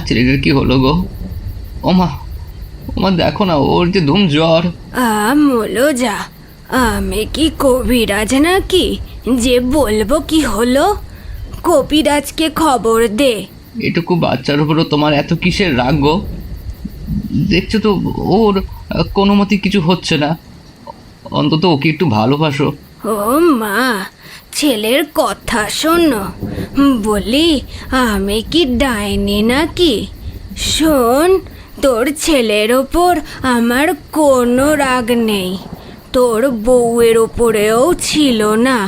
ছেলেটার কি হলো গো? ওমা, ওমা দেখো না, ওর যে ধুম জ্বর। মোলো যা, আমি কি কবিরাজ নাকি যে বলবো কি হলো? কবিরাজকে খবর দে। এটুকু বাচ্চার উপরও তোমার এত কিসের রাগ গো? দেখছো তো ওর কোনো মতে কিছু হচ্ছে না। অন্তত ওকে একটু ভালোবাসো। ও মা, ছেলের কথা শোনো। বলি, আমি কি ডাইনি নাকি? শোন, তোর ছেলের ওপর আমার কোনো রাগ নেই, তোর বউয়ের ওপরেও ছিল না।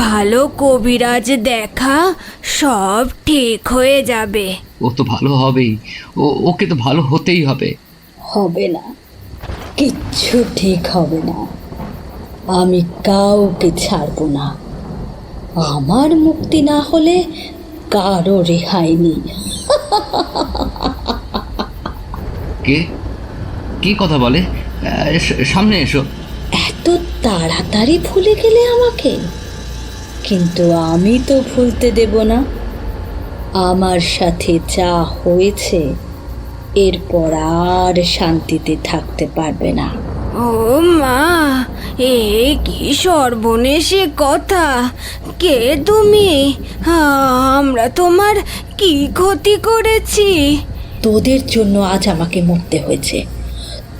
ভালো কবিরাজ দেখা, সব ঠিক হয়ে যাবে। ও তো ভালো হবেই, ওকে তো ভালো হতেই হবে। হবে না, কিচ্ছু ঠিক হবে না। আমি কাউকে ছাড়ব না। আমার মুক্তি না হলে কারো রেহাই নেই। কে কি কথা বলে? সামনে এসো। এত তাড়াতাড়ি ভুলে গেলে আমাকে? কিন্তু আমি তো ভুলতে দেব না। আমার সাথে যা হয়েছে, এরপর আর শান্তিতে থাকতে পারবে না। ও মা, এ কি সর্বনেশে কথা! কে তুমি? আমরা তোমার কি ক্ষতি করেছি? তোদের জন্য আজ আমাকে মরতে হয়েছে।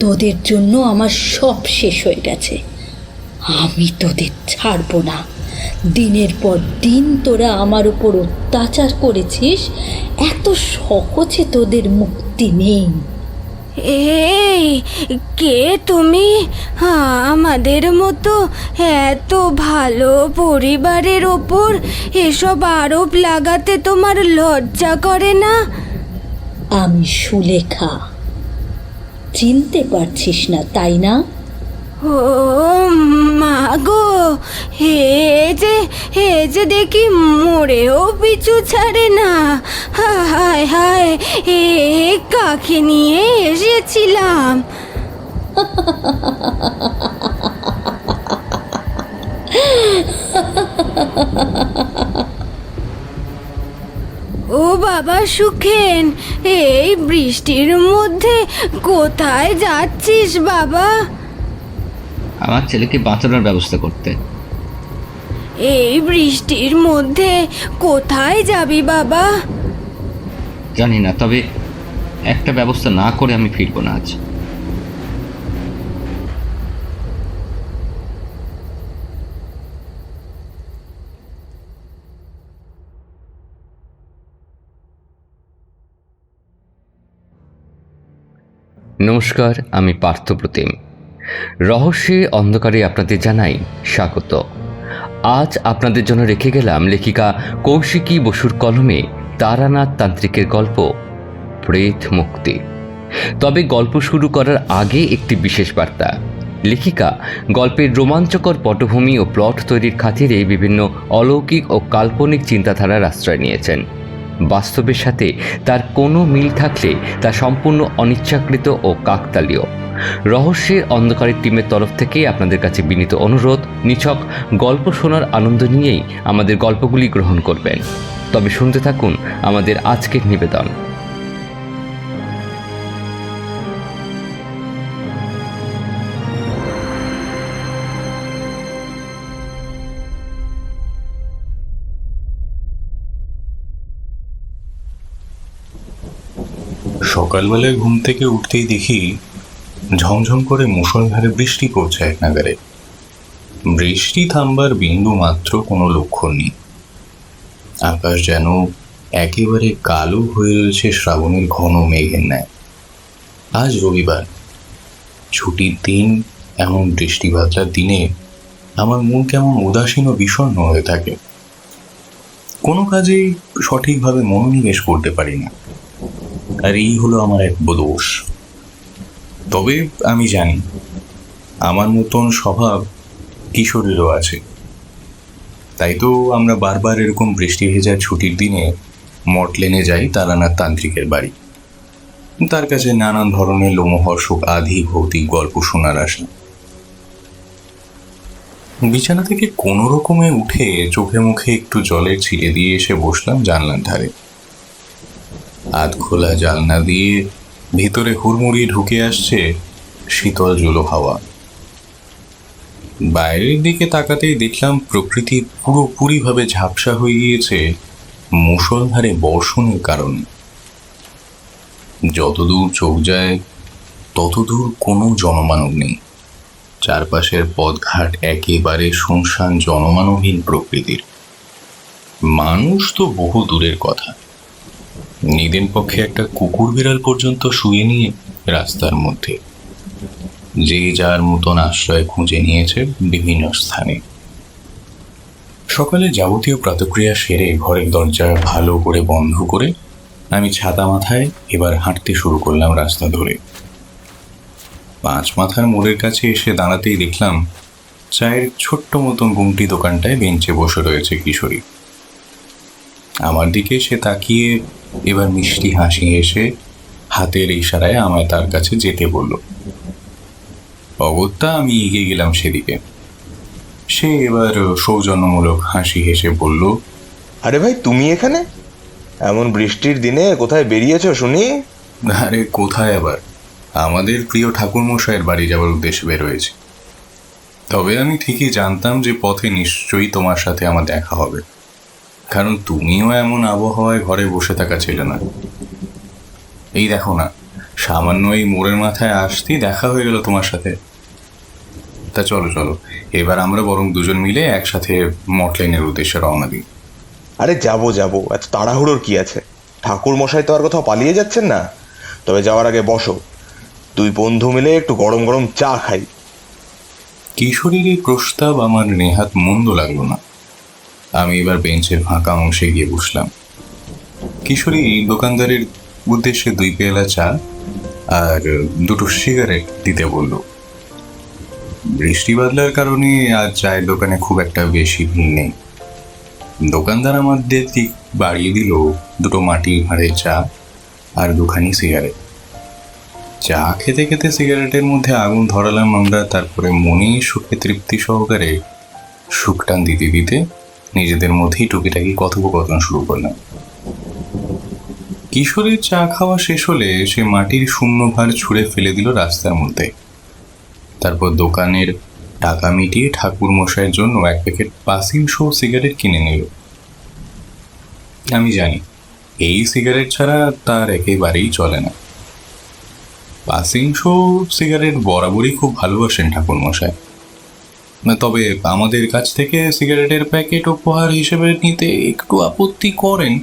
তোদের জন্য আমার সব শেষ হয়ে গেছে। আমি তোদের ছাড়বো না। দিনের পর দিন তোরা আমার উপর অত্যাচার করেছিস, এত সহজে তোদের মুক্তি নেই। এই, কে তুমি? আমাদের মতো এত ভালো পরিবারের ওপর এসব আরোপ লাগাতে তোমার লজ্জা করে না? আমি সুলেখা। চিনতে পারছিস না তাই না? ও মা গো, হে যে দেখি মরেও পিছু ছাড়ে না। হায় হায়, এ কাকে নিয়ে এসেছিলাম? ও বাবা সুখেন, এই বৃষ্টির মধ্যে কোথায় যাচ্ছিস বাবা? আমার ছেলেকে বাঁচানোর ব্যবস্থা করতে। এই বৃষ্টির মধ্যে কোথায় যাবি বাবা? জানি না, তবে একটা ব্যবস্থা না করে আমি ফিরবো না আজ। নমস্কার, আমি পার্থপ্রতিম। রহস্যে অন্ধকারে আপনাদের জানাই স্বাগত। আজ আপনাদের জন্য রেখে গেলাম লেখিকা কৌশিকী বসুর কলমে তারানাথ তান্ত্রিকের গল্প প্রেত মুক্তি। তবে গল্প শুরু করার আগে একটি বিশেষ বার্তা। লেখিকা গল্পের রোমাঞ্চকর পটভূমি ও প্লট তৈরির খাতিরে বিভিন্ন অলৌকিক ও কাল্পনিক চিন্তাধারার আশ্রয় নিয়েছেন। বাস্তবের সাথে তার কোনো মিল থাকলে তা সম্পূর্ণ অনিচ্ছাকৃত ও কাকতালীয়। রহস্যের অন্ধকারের টিমের তরফ থেকে আপনাদের কাছে বিনীত অনুরোধ, নিছক গল্প শোনার আনন্দ নিয়েই আমাদের গল্পগুলি গ্রহণ করবেন। তবে শুনতে থাকুন আমাদের আজকের নিবেদন। সকালবেলায় ঘুম থেকে উঠতেই দেখি ঝমঝম করে মুষলধারে বৃষ্টি পড়ছে এক নাগারে। বৃষ্টি থামবার বিন্দু মাত্র কোনো লক্ষণ নেই। আকাশ যেন একেবারে কালো হয়ে রয়েছে শ্রাবণের ঘন মেঘের ন্যায়। আজ রবিবার, ছুটির দিন। এমন বৃষ্টি বাদলার দিনে আমার মন কেমন উদাসীন ও বিষণ্ণ হয়ে থাকে। কোনো কাজেই সঠিকভাবে মনোনিবেশ করতে পারি না, আর এই হলো আমার এক দোষ। তবে আমি জানি আমার মতন স্বভাব কিশোরেরও আছে। তাই তো আমরা বারবার এরকম বৃষ্টি ভেজা ছুটির দিনে মটলেনে যাই তারানাথ তান্ত্রিকের বাড়ি। তার কাছে নানান ধরনের লোমহর্ষক আধি ভৌতিক গল্প শোনার আশা। বিছানা থেকে কোনো রকমে উঠে চোখে মুখে একটু জলের ছিটে দিয়ে এসে বসলাম জানলার ধারে। আধখোলা জানলা দিয়ে ভিতরে হুড়মুড়ি ঢুকে আসছে শীতল জুলো হাওয়া। বাইরের দিকে তাকাতেই দেখলাম প্রকৃতি পুরোপুরিভাবে ঝাপসা হয়ে গিয়েছে মুষলধারে বর্ষণের কারণে। যতদূর চোখ যায় ততদূর কোনো জনমানব নেই। চারপাশের পথঘাট একেবারে শুনশান, জনমানবহীন প্রকৃতির। মানুষ তো বহু দূরের কথা, নিদেন পক্ষে একটা কুকুর বিড়াল পর্যন্ত শুয়ে নিয়ে রাস্তার মধ্যে, যে যার মতন আশ্রয় খুঁজে নিয়েছে বিভিন্ন স্থানে। সকালে যাবতীয় প্রাতক্রিয়া সেরে ঘরের দরজা ভালো করে বন্ধ করে আমি ছাতা মাথায় এবার হাঁটতে শুরু করলাম রাস্তা ধরে। 5 মাথার মোড়ের কাছে এসে দাঁড়াতেই দেখলাম চায়ের ছোট্ট মতন গুমটি দোকানটায় বেঞ্চে বসে রয়েছে কিশোরী। আমার দিকে সে তাকিয়ে এবার মিষ্টি হাসি হেসে হাতের ইশারায় আমায় তার কাছে যেতে বলল। অগত্যা আমি এগিয়ে গেলাম সেদিকে। সে এবার সৌজন্যমূলক হাসি হেসে বলল, আরে ভাই, তুমি এখানে এমন বৃষ্টির দিনে কোথায় বেরিয়েছো শুনি? আরে কোথায় আবার, আমাদের প্রিয় ঠাকুরমশাইয়ের বাড়ি যাওয়ার উদ্দেশ্যে বেরোয়েছি। তবে আমি ঠিকই জানতাম যে পথে নিশ্চয়ই তোমার সাথে আমার দেখা হবে, কারণ তুমিও এমন আবহাওয়ায় ঘরে বসে থাকা ছিল না। এই দেখো না, সামান্য এই মোড়ের মাথায় আসতেই দেখা হয়ে গেল তোমার সাথে। তা চলো চলো, এবার আমরা বরং দুজন মিলে একসাথে মটলাইনের উদ্দেশ্যে রওনা দিই। আরে যাবো, এত তাড়াহুড়োর কি আছে? ঠাকুর মশাই তো আর কোথাও পালিয়ে যাচ্ছেন না। তবে যাওয়ার আগে বসো, 2 বন্ধু মিলে একটু গরম গরম চা খাই। কিশোরীর এই প্রস্তাব আমার নেহাত মন্দ লাগলো না। আমি এবার বেঞ্চের ফাঁকা অংশে গিয়ে বসলাম। কিশোরী দোকানদারের উদ্দেশ্যে 2 পেয়ালা চা আর 2টো সিগারেট দিতে বলল। বৃষ্টি বাদলার কারণে আজ চায়ের দোকানে খুব একটা বেশি ভিড় নেই। দোকানদার আমাদের দিক বাড়িয়ে দিল 2টো মাটির ভাঁড়ের চা আর 2খানি সিগারেট। চা খেতে খেতে সিগারেটের মধ্যে আগুন ধরালাম আমরা। তারপরে মনে সুখে তৃপ্তি সহকারে সুখটান দিতে দিতে নিজেদের মধ্যেই টুকিটাকি কথোপকথন শুরু করলাম। কিশোরের চা খাওয়া শেষ হলে সে মাটির শূন্য ভার ছুঁড়ে ফেলে দিল রাস্তার মধ্যে। তারপর দোকানের টাকা মিটিয়ে ঠাকুর মশাইয়ের জন্য 1 প্যাকেট পাসিং শো সিগারেট কিনে নিল। আমি জানি এই সিগারেট ছাড়া তার একেবারেই চলে না। পাসিং শো সিগারেট বরাবরই খুব ভালোবাসেন ঠাকুর মশাই। তবে আমাদের কাছ থেকে সিগারেটের প্যাকেট উপহার হিসেবে নিতে একটু আপত্তি করেন,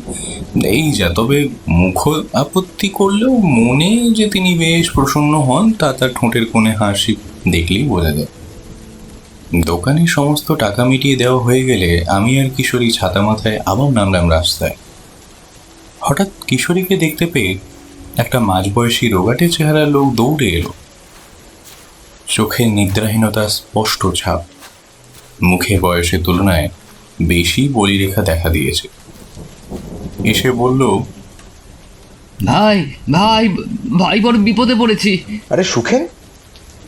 এই যা। তবে মুখ আপত্তি করলেও মনে যে তিনি বেশ প্রসন্ন হন তা তার ঠোঁটের কোণে হাসি দেখলেই বোঝা যায়। দোকানে সমস্ত টাকা মিটিয়ে দেওয়া হয়ে গেলে আমি আর কিশোরী ছাতা মাথায় আবার নামলাম রাস্তায়। হঠাৎ কিশোরীকে দেখতে পেয়ে একটা মাঝবয়সী রোগাটে চেহারার লোক দৌড়ে এলো। চোখে নিদ্রাহীনতা স্পষ্ট ছাপ, মুখে বয়সের তুলনায় বেশি বলিরেখা দেখা দিয়েছে। এসে বলল, ভাই ভাই ভাই বড় বিপদে পড়েছি। আরে সুখেন,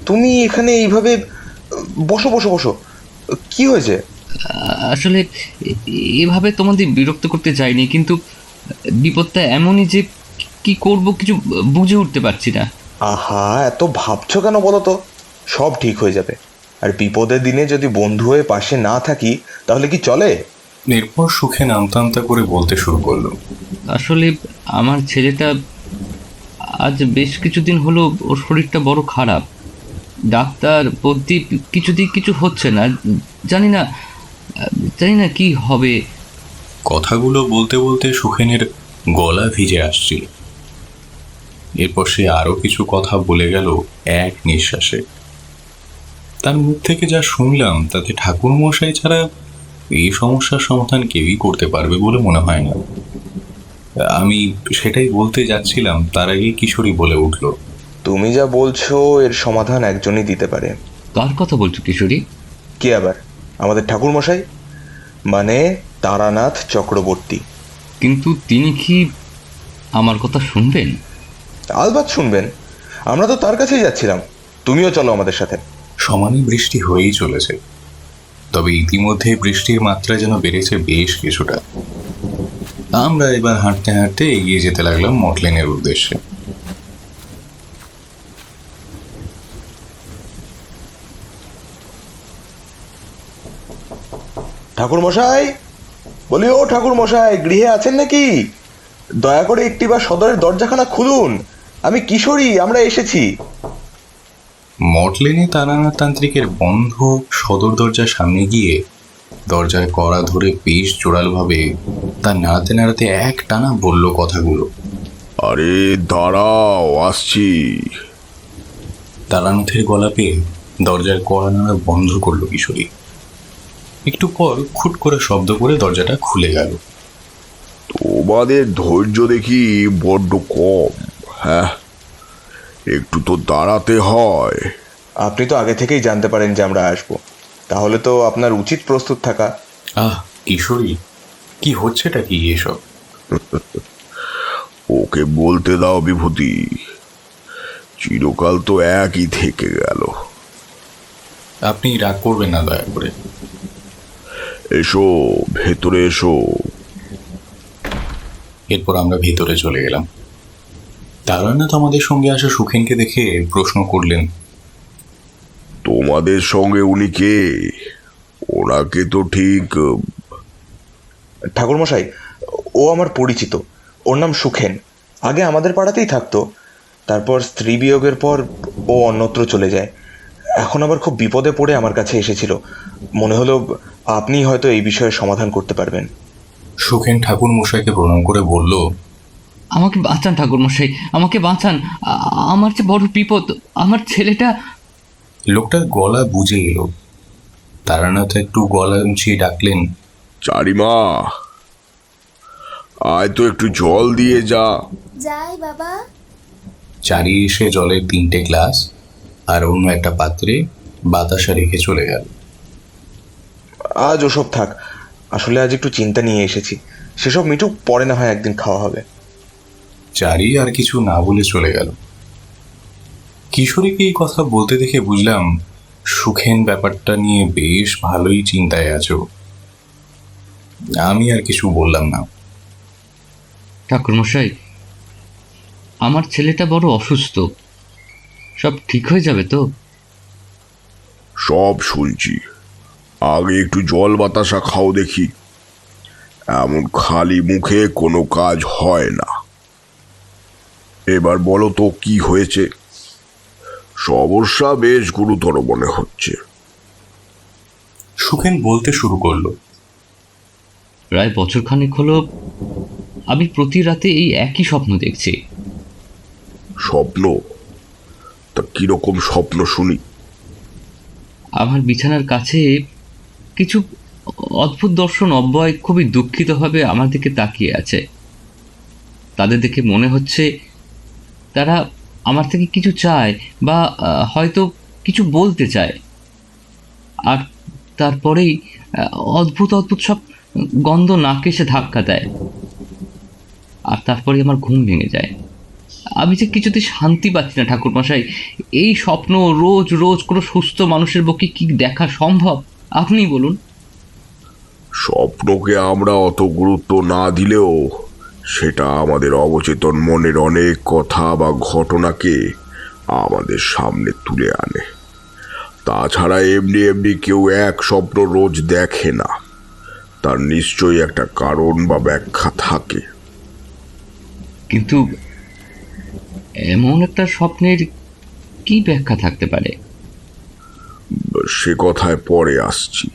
তুমি এখানে এইভাবে? বসো বসো বসো, কি হয়েছে? আসলে এভাবে তোমাদের বিরক্ত করতে চাইনি, কিন্তু বিপদটা এমনই যে কি করব কিছু বুঝে উঠতে পারছি না। আহা, এত ভাবছো কেন বলো তো? সব ঠিক হয়ে যাবে। আর বিপদের দিনে যদি বন্ধু হয়ে পাশে না থাকি তাহলে কি চলে? এরপর সুখে নামতা আমতা করে বলতে শুরু করলো, আসলে আমার ছেলেটা আজ বেশ কিছুদিন হলো ওর শরীরটা বড় খারাপ। ডাক্তার প্রদীপ কিছুদিন কিছু হচ্ছে না, জানি না কি হবে। কথাগুলো বলতে বলতে সুখেনের গলা ভিজে আসছিল। এরপর সে আরো কিছু কথা বলে গেল এক নিঃশ্বাসে। তার মুখ থেকে যা শুনলাম তাতে ঠাকুর মশাই ছাড়া এই সমস্যার সমাধান কেউই করতে পারবে বলে মনে হয় না। আমি সেটাই বলতে যাচ্ছিলাম, তার আগে কিশোরী বলে উঠল, তুমি যা বলছো এর সমাধান একজনই দিতে পারে। কার কথা বলছো কিশোরী? কে আবার? আমাদের ঠাকুর মশাই, মানে তারানাথ চক্রবর্তী। কিন্তু তিনি কি আমার কথা শুনবেন? আলবাত শুনবেন, আমরা তো তার কাছেই যাচ্ছিলাম। তুমিও চলো আমাদের সাথে। সমানে বৃষ্টি হয়েই চলেছে, তবে ইতিমধ্যে বৃষ্টির মাত্রা যেন বেড়েছে বেশ কিছুটা। আমরা এবার হাঁটতে হাঁটতে এগিয়ে যেতে লাগলাম মটলেনের উদ্দেশ্যে। ঠাকুর মশাই, বলি ও ঠাকুর মশাই, গৃহে আছেন নাকি? দয়া করে একটিবার সদরের দরজাখানা খুলুন, আমি কিশোরী, আমরা এসেছি। মটলেনে তারানাথ তান্ত্রিকের বন্ধ সদর দরজার সামনে গিয়ে দরজায় কড়া ধরে বেশ জোরালোভাবে তা নাড়াতে নাড়াতে এক টানা বলল কথাগুলো। আরে দাঁড়াও, আসছি। তারানাথের গলা পেয়ে দরজার কড়া নাড়া বন্ধ করলো কিশোরী। একটু পর খুট করে শব্দ করে দরজাটা খুলে গেল। তোমাদের ধৈর্য দেখি বড্ড কম। হ্যাঁ, একটু তো দাঁড়াতে হয়। আপনি তো আগে থেকেই জানতে পারেন যে আমরা আসবো, তাহলে তো আপনার উচিত প্রস্তুত থাকা। কিশোরী, কি হচ্ছেটা কি এসব? ওকে বলতে দাও বিভূতি, চিরকাল তো একই থেকে গেল। আপনি রাগ করবেন না দয়া করে। এসো, ভেতরে এসো। এরপর আমরা ভেতরে চলে গেলাম। তারানাথ আমাদের সঙ্গে আসা সুখেনকে দেখে প্রশ্ন করলেন, তোমাদের সঙ্গে উনি কে? ওনাকে তো ঠিক। ঠাকুর মশাই, ও আমার পরিচিত, ওর নাম সুখেন। আগে আমাদের পাড়াতেই থাকতো, তারপর স্ত্রী বিয়োগের পর ও অন্যত্র চলে যায়। এখন আবার খুব বিপদে পড়ে আমার কাছে এসেছিল। মনে হলো আপনি হয়তো এই বিষয়ে সমাধান করতে পারবেন। সুখেন ঠাকুর মশাইকে প্রণাম করে বলল, আমাকে বাঁচান ঠাকুরমশাই, আমাকে বাঁচান। আমার যে বড় বিপদ, আমার ছেলেটা। লোকটার গলা বুঝে এলো। তারানাথ একটু গলা উঁচিয়ে ডাকলেন, চারিমা, আয় তো একটু জল দিয়ে যা। যাই বাবা। চারি এসে জলের 3টে গ্লাস আর অন্য একটা পাত্রে বাতাসা রেখে চলে গেল। আজ ওসব থাক, আসলে আজ একটু চিন্তা নিয়ে এসেছি। সেসব মিটুক, পরে না হয় একদিন খাওয়া হবে। চারি আর কিছু না বলে চলে গেল। কিশোরীকে এই কথা বলতে দেখে বুঝলাম সুখেন ব্যাপারটা নিয়ে বেশ ভালোই চিন্তায় আছো। আমি আর কিছু বললাম না। ঠাকুরমশাই, আমার ছেলেটা বড় অসুস্থ, সব ঠিক হয়ে যাবে তো? সব শুনছি, আগে একটু জল বাতাসা খাও দেখি। এমন খালি মুখে কোনো কাজ হয় না। এবার বলো তো কি হয়েছে? সমস্যা বেশ গুরুতর মনে হচ্ছে। সুখেন বলতে শুরু করলো, প্রায় বছরখানেক হলো আমি প্রতি রাতে এই একই স্বপ্ন দেখছি। স্বপ্ন? তা কিরকম স্বপ্ন শুনি। আমার বিছানার কাছে কিছু অদ্ভুত দর্শন অব্যয় খুবই দুঃখিতভাবে আমার দিকে তাকিয়ে আছে। তাদের দেখে মনে হচ্ছে তারা আমার থেকে কিছু চায় বা হয়তো কিছু বলতে চায়। আর তারপরেই অদ্ভুত অদ্ভুত সব গন্ধ নাকে এসে ধাক্কা দেয়, আর তারপরে আমার ঘুম ভেঙে যায়। আমি যে কিছুতে শান্তি পাচ্ছি না ঠাকুরমশাই। এই স্বপ্ন রোজ রোজ কোনো সুস্থ মানুষের পক্ষে কি দেখা সম্ভব? আপনি বলুন। স্বপ্নকে আমরা অত গুরুত্ব না দিলেও সেটা আমাদের অবচেতন মনের অনেক কথা বা ঘটনাকে আমাদের সামনে তুলে আনে। তাছাড়া এমনি এমনি কেউ এক স্বপ্ন রোজ দেখে না, তার নিশ্চয়ই একটা কারণ বা ব্যাখ্যা থাকে। কিন্তু এমন একটা স্বপ্নের কি ব্যাখ্যা থাকতে পারে? সে কথায় পরে আসছি।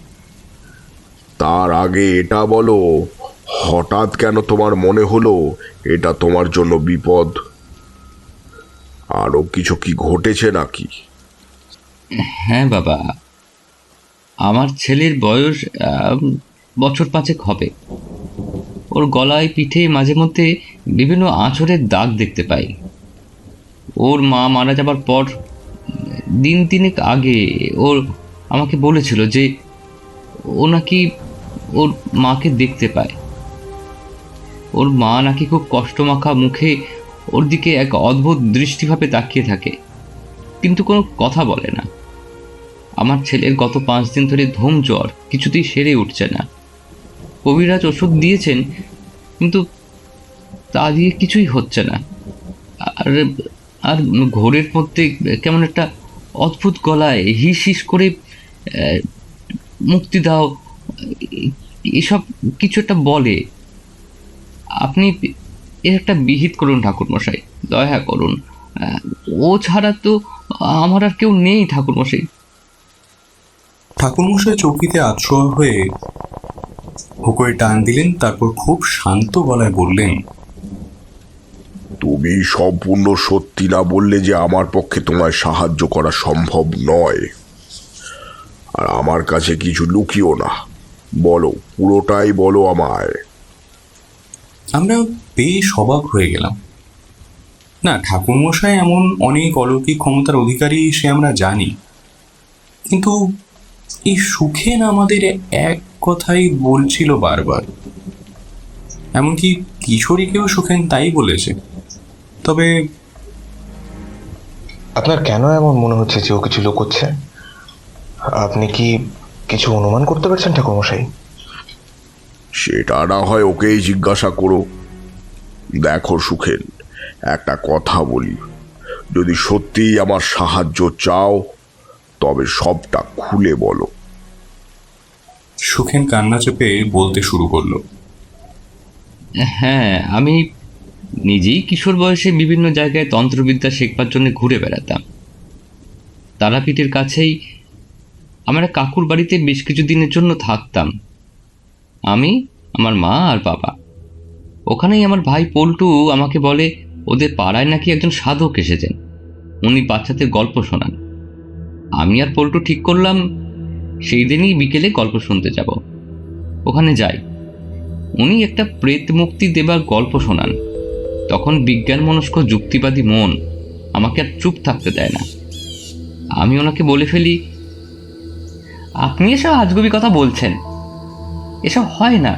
তার আগে এটা বলো, হঠাৎ কেন তোমার মনে হলো এটা তোমার জন্য বিপদ? আরো কিছু কি ঘটেছে নাকি? হ্যাঁ বাবা, আমার ছেলের বয়স বছর 5 হবে। ওর গলায় পিঠে মাঝে মধ্যে বিভিন্ন আঁচড়ের দাগ দেখতে পাই। ওর মা মারা যাবার পর দিন 3 আগে ওর আমাকে বলেছিল যে ও নাকি ওর মাকে দেখতে পায়। ওর মা নাকি খুব কষ্টমাখা মুখে ওর দিকে এক অদ্ভুত দৃষ্টিভাবে তাকিয়ে থাকে, কিন্তু কোনো কথা বলে না। আমার ছেলের গত 5 দিন ধরে ধুম জ্বর, কিছুতেই সেরে উঠছে না। কবিরাজ ওষুধ দিয়েছেন, কিন্তু তা দিয়ে কিছুই হচ্ছে না। আর আর ঘোরের মধ্যে কেমন একটা অদ্ভুত গলায় হিস হিস করে মুক্তি দাও এসব কিছু একটা বলে। আপনি এর একটা বিহিত করুন ঠাকুরমশাই, দয়া করুন। ও ছাড়া তো আমার আর কেউ নেই ঠাকুরমশাই। ঠাকুরমশাই চৌকিতে আছোয়া হয়ে হুকোয় টান দিলেন, তারপর খুব শান্ত গলায় বললেন, তুমি সম্পূর্ণ সত্যি না বললে যে আমার পক্ষে তোমায় সাহায্য করা সম্ভব নয়। আর আমার কাছে কিছু লুকিও না, বলো, পুরোটাই বলো আমায়। আমরা বেশ অবাক হয়ে গেলাম। না, ঠাকুরমশাই এমন অনেক অলৌকিক ক্ষমতার অধিকারী সে আমরা জানি, কিন্তু এই সুখেন আমাদের এক কথাই বলছিল বারবার। এমনকি কিশোরীকেও সুখেন তাই বলেছে। তবে আপনার কেন এমন মনে হচ্ছে যে ও কিছু লুকোচ্ছে? আপনি কি কিছু অনুমান করতে পারছেন ঠাকুরমশাই? সেটা না হয় ওকেই জিজ্ঞাসা করো। দেখো সুখেন, একটা কথা বলি, যদি সত্যিই আমার সাহায্য চাও তবে সবটা খুলে বলো। সুখেন কান্না চেপে বলতে শুরু করলো, হ্যাঁ, আমি নিজেই কিশোর বয়সে বিভিন্ন জায়গায় তন্ত্রবিদ্যা শেখবার জন্য ঘুরে বেড়াতাম। তারাপীঠের কাছেই আমরা কাকুর বাড়িতে বেশ কিছু দিনের জন্য থাকতাম, আমি, আমার মা আর বাবা। ওখানেই আমার ভাই পল্টু আমাকে বলে ওদের পাড়ায় নাকি একজন সাধক এসেছেন, উনি বাচ্চাদের গল্প শোনান। আমি আর পল্টু ঠিক করলাম সেই দিনই বিকেলে গল্প শুনতে যাব। ওখানে যাই। উনি একটা প্রেত মুক্তি দেবার গল্প শোনান। তখন বিজ্ঞান মনস্ক যুক্তিবাদী মন আমাকে আর চুপ থাকতে দেয় না। আমি ওনাকে বলে ফেলি, আপনি এসব আজগুবি কথা বলছেন, এসব হয় না।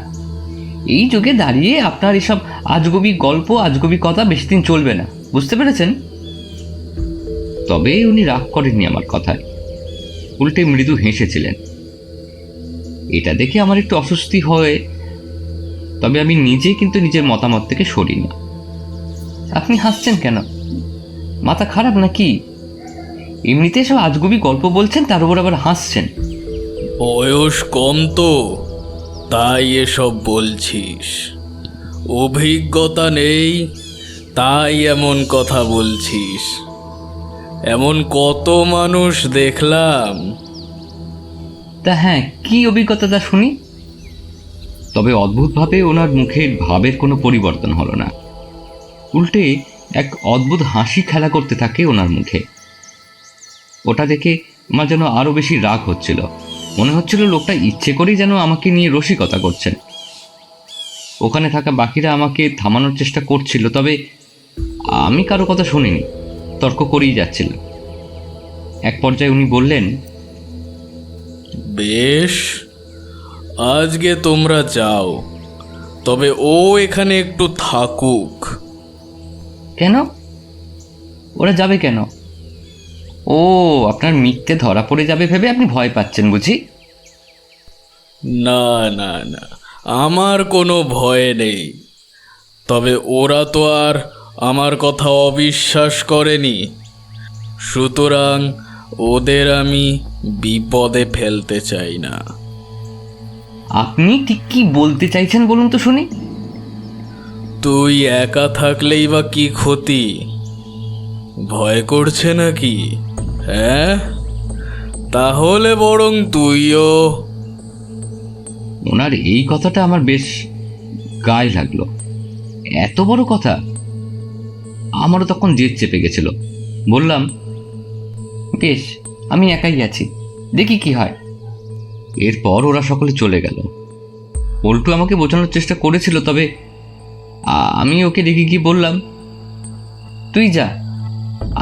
এই যুগে দাঁড়িয়ে আপনার এসব আজগুবি গল্প আজগুবি কথা বেশি দিন চলবে না, বুঝতে পেরেছেন? তবে উনি রাগ করেননি আমার কথায়, উল্টে মৃদু হেসেছিলেন। এটা দেখে আমার একটু অস্বস্তি হয়, তবে আমি নিজে কিন্তু নিজের মতামত থেকে সরি না। আপনি হাসছেন কেন? মাথা খারাপ নাকি? এমনিতে সব আজগুবি গল্প বলছেন, তার উপর আবার হাসছেন। বয়স কম তো, তাই এসব বলছিস। অভিজ্ঞতা নেই তাই এমন কথা বলছিস। এমন কত মানুষ দেখলাম। তা হ্যাঁ, কি অভিজ্ঞতাটা শুনি। তবে অদ্ভুতভাবে ওনার মুখের ভাবের কোনো পরিবর্তন হলো না, উল্টে এক অদ্ভুত হাসি খেলা করতে থাকে ওনার মুখে। ওটা দেখে আমার যেন আরও বেশি রাগ হচ্ছিল। মনে হচ্ছিল লোকটা ইচ্ছে করেই যেন আমাকে নিয়ে রসিকতা করছেন। ওখানে থাকা বাকিরা আমাকে থামানোর চেষ্টা করছিল, তবে আমি কারো কথা শুনিনি, তর্ক করেই যাচ্ছিল। এক পর্যায়ে উনি বললেন, বেশ, আজকে তোমরা যাও, তবে ও এখানে একটু থাকুক। কেন? ওরা যাবে কেন? ও, আপনার মিথ্যে ধরা পড়ে যাবে ভেবে আপনি ভয় পাচ্ছেন বুঝি? না না না, আমার কোনো ভয় নেই। তবে ওরা তো আর আমার কথা অবিশ্বাস করেনি, সুতরাং ওদের আমি বিপদে ফেলতে চাই না। আপনি ঠিক কি বলতে চাইছেন বলুন তো শুনি। তুই একা থাকলেই বা কি ক্ষতি? ভয় করছে নাকি? হ্যাঁ, তাহলে বরং তুইও। ওনার এই কথাটা আমার বেশ গায়ে লাগলো। এত বড় কথা! আমারও তখন জেদ চেপে গেছিল। বললাম, বেশ, আমি একাই আছি, দেখি কি হয়। এরপর ওরা সকলে চলে গেল। পল্টু আমাকে বোঝানোর চেষ্টা করেছিল, তবে আমি ওকে রেখে গিয়ে বললাম, তুই যা,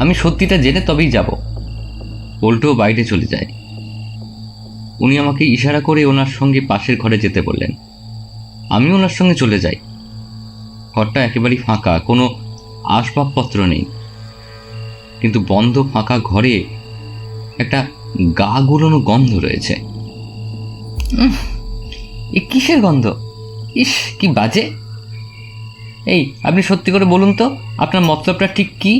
আমি সত্যিটা জেনে তবেই যাব। পল্টুও বাইরে চলে যায়। উনি আমাকে ইশারা করে ওনার সঙ্গে পাশের ঘরে যেতে বললেন। আমি ওনার সঙ্গে চলে যাই। ঘরটা একেবারেই ফাঁকা, কোনো আসবাবপত্র নেই, কিন্তু বন্ধ ফাঁকা ঘরে একটা গা গুলোনো গন্ধ রয়েছে। এ কিসের গন্ধ? ইস, কি বাজে! এই আপনি সত্যি করে বলুন তো আপনার মতলবটা ঠিক কি?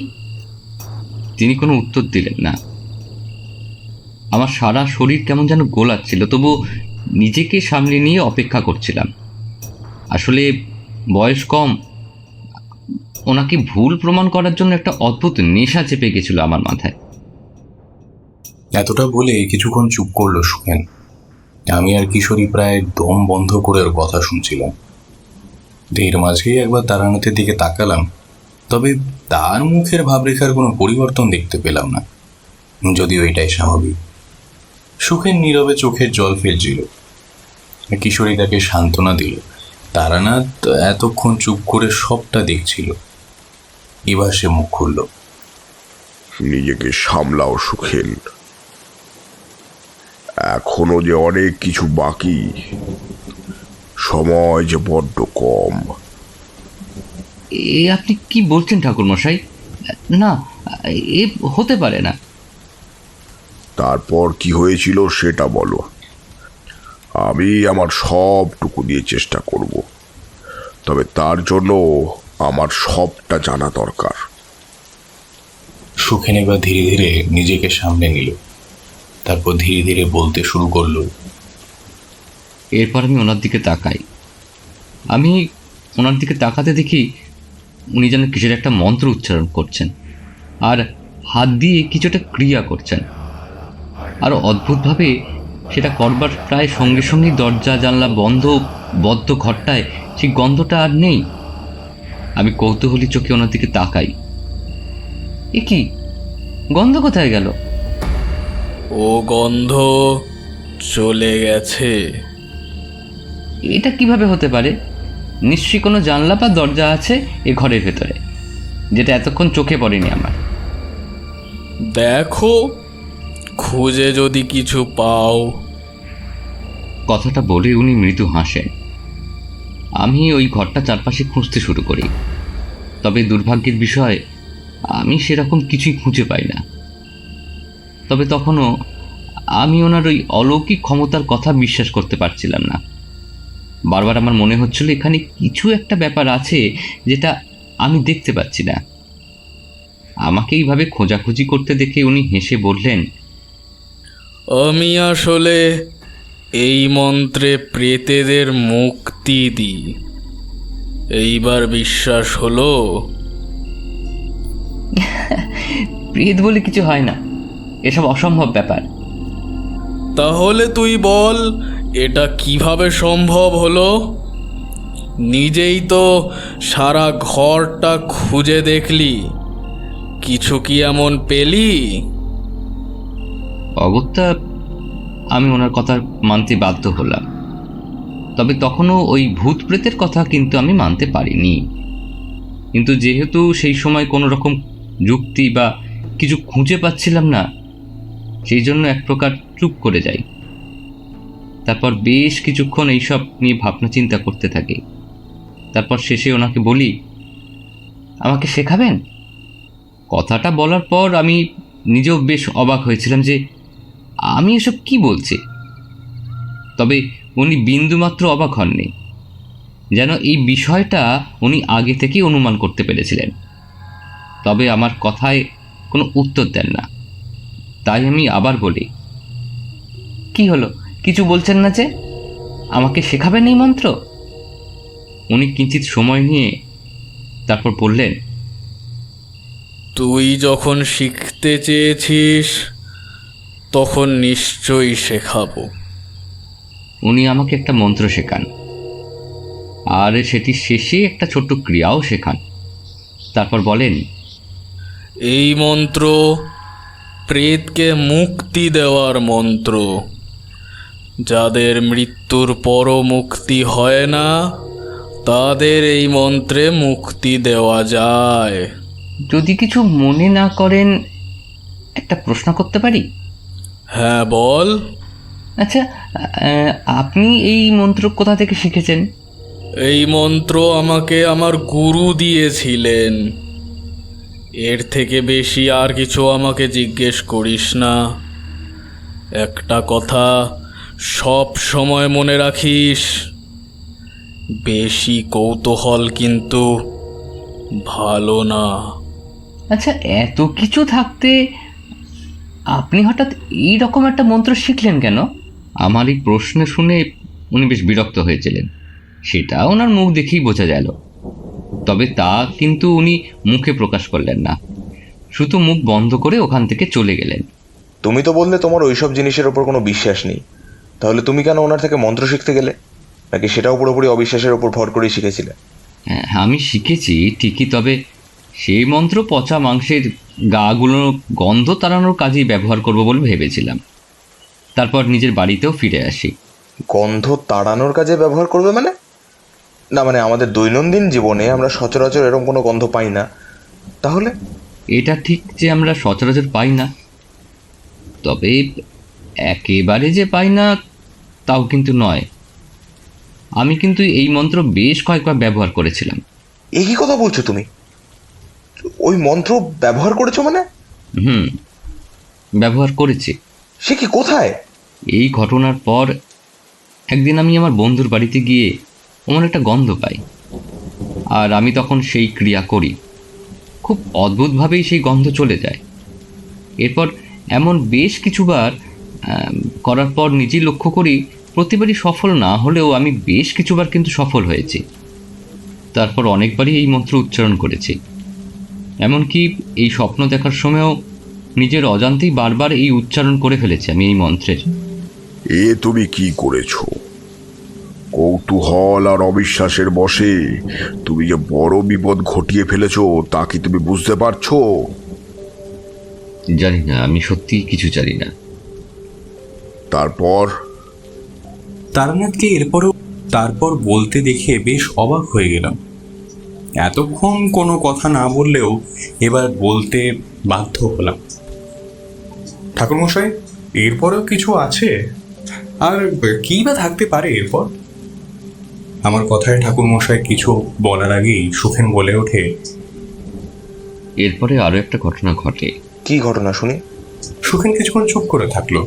তিনি কোনো উত্তর দিলেন না। আমার সারা শরীর কেমন যেন গোলাচ্ছিল, তবু নিজেকে সামলে নিয়ে অপেক্ষা করছিলাম। আসলে বয়স কম, ওনাকে ভুল প্রমাণ করার জন্য একটা অদ্ভুত নেশা চেপে গেছিল আমার মাথায়। এতটা বলে কিছুক্ষণ চুপ করলো সুখেন। আমি আর কিশোরী প্রায় দম বন্ধ করে ওর কথা শুনছিলাম। এর মাঝেই একবার তারানাথের দিকে তাকালাম, তবে তার মুখের ভাবরেখার কোনো পরিবর্তন দেখতে পেলাম না, যদিও এটাই স্বাভাবিক। সুখেন নীরবে চোখের জল ফেলছিল। কিশোরী তাকে সান্ত্বনা দিল। তারানাথ এতক্ষণ চুপ করে সবটা দেখছিল। এবার সে মুখ খুলল। নিজেকে সামলাও সুখেন, এখনো যে অনেক কিছু বাকি, সময় যে বড্ড কম। এ আপনি কি বলছেন ঠাকুরমশাই? না, এ হতে পারে না। তারপর কি হয়েছিল সেটা বলো। আমি আমার সবটুকু দিয়ে চেষ্টা করব, তবে তার জন্য আমার সবটা জানা দরকার। সুখেন এবার ধীরে ধীরে নিজেকে সামনে নিল। তারপর ধীরে ধীরে বলতে শুরু করলো। এরপর আমি ওনার দিকে তাকাই। আমি ওনার দিকে তাকাতে দেখি উনি যেন কিসের একটা মন্ত্র উচ্চারণ করছেন আর হাত দিয়ে কিছুটা ক্রিয়া করছেন। আর অদ্ভুতভাবে সেটা করবার প্রায় সঙ্গে সঙ্গেই দরজা জানলা বদ্ধ ঘরটায় সেই গন্ধটা আর নেই। আমি কৌতূহলী চোখে ওনার দিকে তাকাই। এ কি গন্ধ কোথায় গেল? ও গন্ধ চলে গেছে। এটা কিভাবে হতে পারে? নিশ্চয়ই কোনো জানলা বা দরজা আছে এ ঘরের ভেতরে, যেটা এতক্ষণ চোখে পড়েনি আমার। দেখো, খুঁজে যদি কিছু পাও। কথাটা বলে উনি মৃদু হাসেন। আমি ওই ঘরটা চারপাশে খুঁজতে শুরু করি, তবে দুর্ভাগ্যের বিষয় আমি সেরকম কিছুই খুঁজে পাই না। তবে তখনও আমি ওনার ওই অলৌকিক ক্ষমতার কথা বিশ্বাস করতে পারছিলাম না। বারবার আমার মনে হচ্ছিল এখানে কিছু একটা ব্যাপার আছে যেটা আমি দেখতে পাচ্ছি না। আমাকে এইভাবে খোঁজাখুঁজি করতে দেখে উনি হেসে বললেন, আমি আসলে এই মন্ত্রে প্রেতেদের মুক্তি দিই। এইবার বিশ্বাস হলো? প্রেত বলে কিছু হয় না, এসব অসম্ভব ব্যাপার। তাহলে তুই বল, এটা কিভাবে সম্ভব হলো? নিজেই তো সারা ঘরটা খুঁজে দেখলি, কিছু কি এমন পেলি? অগত্যা আমি ওনার কথা মানতে বাধ্য হলাম। তবে তখনও ওই ভূত প্রেতের কথা কিন্তু আমি মানতে পারিনি। কিন্তু যেহেতু সেই সময় কোনো রকম যুক্তি বা কিছু খুঁজে পাচ্ছিলাম না, সেই জন্য এক প্রকার চুপ করে যাই। তারপর বেশ কিছুক্ষণ এইসব নিয়ে ভাবনা চিন্তা করতে থাকি। তারপর শেষে ওনাকে বলি, আমাকে শেখাবেন? কথাটা বলার পর আমি নিজেও বেশ অবাক হয়েছিলাম যে আমি এসব কি বলছি। তবে উনি বিন্দুমাত্র অবাক হননি, যেন এই বিষয়টা উনি আগে থেকেই অনুমান করতে পেরেছিলেন। তবে আমার কথায় কোনো উত্তর দেন না। তাই আমি আবার বলি, কি হলো, কিছু বলছেন না যে? আমাকে শেখাবেন এই মন্ত্র? উনি কিঞ্চিৎ সময় নিয়ে তারপর বললেন, তুই যখন শিখতে চেয়েছিস তখন নিশ্চয়ই শেখাবো। উনি আমাকে একটা মন্ত্র শেখান আর সেটির শেষে একটা ছোট্ট ক্রিয়াও শেখান। তারপর বলেন, এই মন্ত্র প্রেতকে মুক্তি দেওয়ার মন্ত্র। যাদের মৃত্যুর পরও মুক্তি হয় না, তাদের এই মন্ত্রে মুক্তি দেওয়া যায়। যদি কিছু মনে না করেন একটা প্রশ্ন করতে পারি? হ্যাঁ, বল। আচ্ছা, আপনি এই মন্ত্র কোথা থেকে শিখেছেন? এই মন্ত্র আমাকে আমার গুরু দিয়েছিলেন। এর থেকে বেশি আর কিছু আমাকে জিজ্ঞেস করিস না। একটা কথা সব সময় মনে রাখিস, বেশি কৌতূহল কিন্তু ভালো না। আচ্ছা, এত কিছু থাকতে আপনি হঠাৎ এই রকম একটা মন্ত্র শিখলেন কেন? আমার এই প্রশ্ন শুনে উনি বেশ বিরক্ত হয়েছিলেন, সেটা ওনার মুখ দেখেই বোঝা গেল। তবে তা কিন্তু উনি মুখে প্রকাশ করলেন না, শুধু মুখ বন্ধ করে ওখান থেকে চলে গেলেন। তুমি তো বললে তোমার ওইসব জিনিসের ওপর কোনো বিশ্বাস নেই, তাহলে তুমি কেন ওনার থেকে মন্ত্র শিখতে গেলে? নাকি সেটাও পুরোপুরি অবিশ্বাসের ওপর ভর করেই শিখেছিলে? হ্যাঁ, আমি শিখেছি ঠিকই, তবে সেই মন্ত্র পচা মাংসের গাগুলো গন্ধ তাড়ানোর কাজেই ব্যবহার করব বলে ভেবেছিলাম। তারপর নিজের বাড়িতেও ফিরে আসি। গন্ধ তাড়ানোর কাজে ব্যবহার করবে মানে? না মানে আমাদের দৈনন্দিন জীবনে আমরা সচরাচর এরকম কোনো গন্ধ পাই না, তাহলে? এটা ঠিক যে আমরা সচরাচর পাই না, তবে একেবারে যে পাই না তাও কিন্তু নয়। আমি কিন্তু এই মন্ত্র বেশ কয়েকবার ব্যবহার করেছিলাম। এই কি কথা বলছো তুমি? ওই মন্ত্র ব্যবহার করেছো মানে? হুম, ব্যবহার করেছি। সে কি, কোথায়? এই ঘটনার পর একদিন আমি আমার বন্ধুর বাড়িতে গিয়ে আমার একটা গন্ধ পাই, আর আমি তখন সেই ক্রিয়া করি। খুব অদ্ভুতভাবেই সেই গন্ধ চলে যায়। এরপর এমন বেশ কিছুবার করার পর নিজেই লক্ষ্য করি প্রতিবারই সফল না হলেও আমি বেশ কিছুবার কিন্তু সফল হয়েছি। তারপর অনেকবারই এই মন্ত্র উচ্চারণ করেছি, এমনকি এই স্বপ্ন দেখার সময়ও নিজের অজান্তেই বারবার এই উচ্চারণ করে ফেলেছি আমি এই মন্ত্রের। এ তুমি কি করেছো? কৌতূহল আর অবিশ্বাসের বশে তুমি যে বড় বিপদ ঘটিয়ে ফেলেছো তা কি তুমি বুঝতে পারছো? জানি না, আমি সত্যিই কিছু জানি না। তারপর তারানাথকে তারপর বলতে দেখে বেশ অবাক হয়ে গেলাম। এতক্ষণ কোনো কথা না বললেও এবার বলতে বাধ্য হলাম। ঠাকুরমশাই, এরপরেও কিছু আছে? আর কী বা থাকতে পারে এরপর? আমার কথায় ঠাকুরমশাই কিছু বলার আগেই সুখেন বলে ওঠে, এরপরে আরও একটা ঘটনা ঘটে। কি ঘটনা শুনি? সুখেন কিছুক্ষণ চুপ করে থাকলো।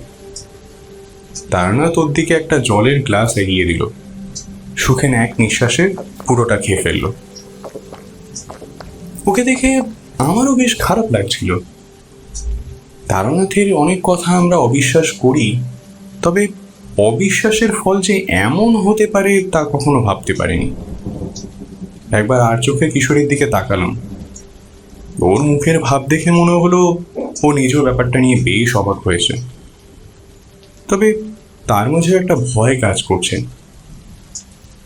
তারানাথ ওর দিকে একটা জলের গ্লাস এগিয়ে দিল। সুখেন এক নিঃশ্বাসে পুরোটা খেয়ে ফেলল। ওকে দেখে আমারও বেশ খারাপ লাগছিল। তারানাথের অনেক কথা আমরা অবিশ্বাস করি, তবে অবিশ্বাসের ফল যে এমন হতে পারে তা কখনো ভাবতে পারিনি। একবার আর চোখে কিশোরীর দিকে তাকালাম। ওর মুখের ভাব দেখে মনে হলো ও নিজেও ব্যাপারটা নিয়ে বেশ অবাক হয়েছে, তবে তার মাঝে একটা ভয় কাজ করছে।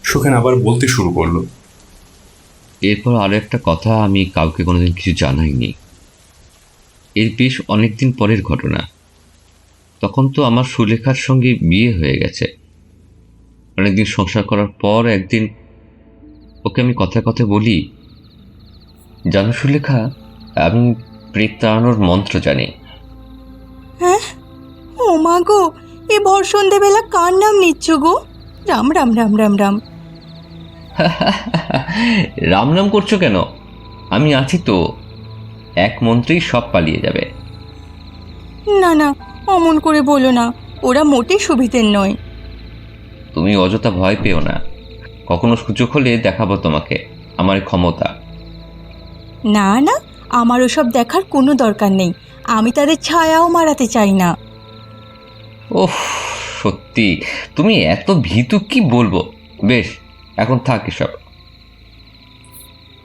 সুখেন আবার বলতে শুরু করলো, এরপর আরও একটা কথা আমি কাউকে কোনোদিন কিছু জানাইনি। এর বেশ অনেকদিন পরের ঘটনা। তখন তো আমার সুলেখার সঙ্গে বিয়ে হয়ে গেছে। অনেকদিন সংসার করার পর একদিন ওকে আমি কথায় কথায় বলি, জানো সুলেখা, আমি প্রেত তাড়ানোর মন্ত্র জানি। হ্যাঁ, ও মা গো, এ ভর সন্ধেবেলা কার নাম নিচ্ছ গো? রাম রাম রাম রাম রাম। রাম নাম করছো কেন? আমি আছি তো, এক মন্ত্রেই সব পালিয়ে যাবে। না না, অমন করে বলো না, ওরা মোটেই সুবিধের নয়। তুমি অযথা ভয় পেও না, কখনো সুযোগ হলে দেখাবো তোমাকে আমার ক্ষমতা। না না, আমার ওসব দেখার কোনো দরকার নেই। আমি তাদের ছায়াও মারাতে চাই না। ওহ, সত্যি তুমি এত ভীতু, কি বলবো। বেশ, এখন থাক এসব।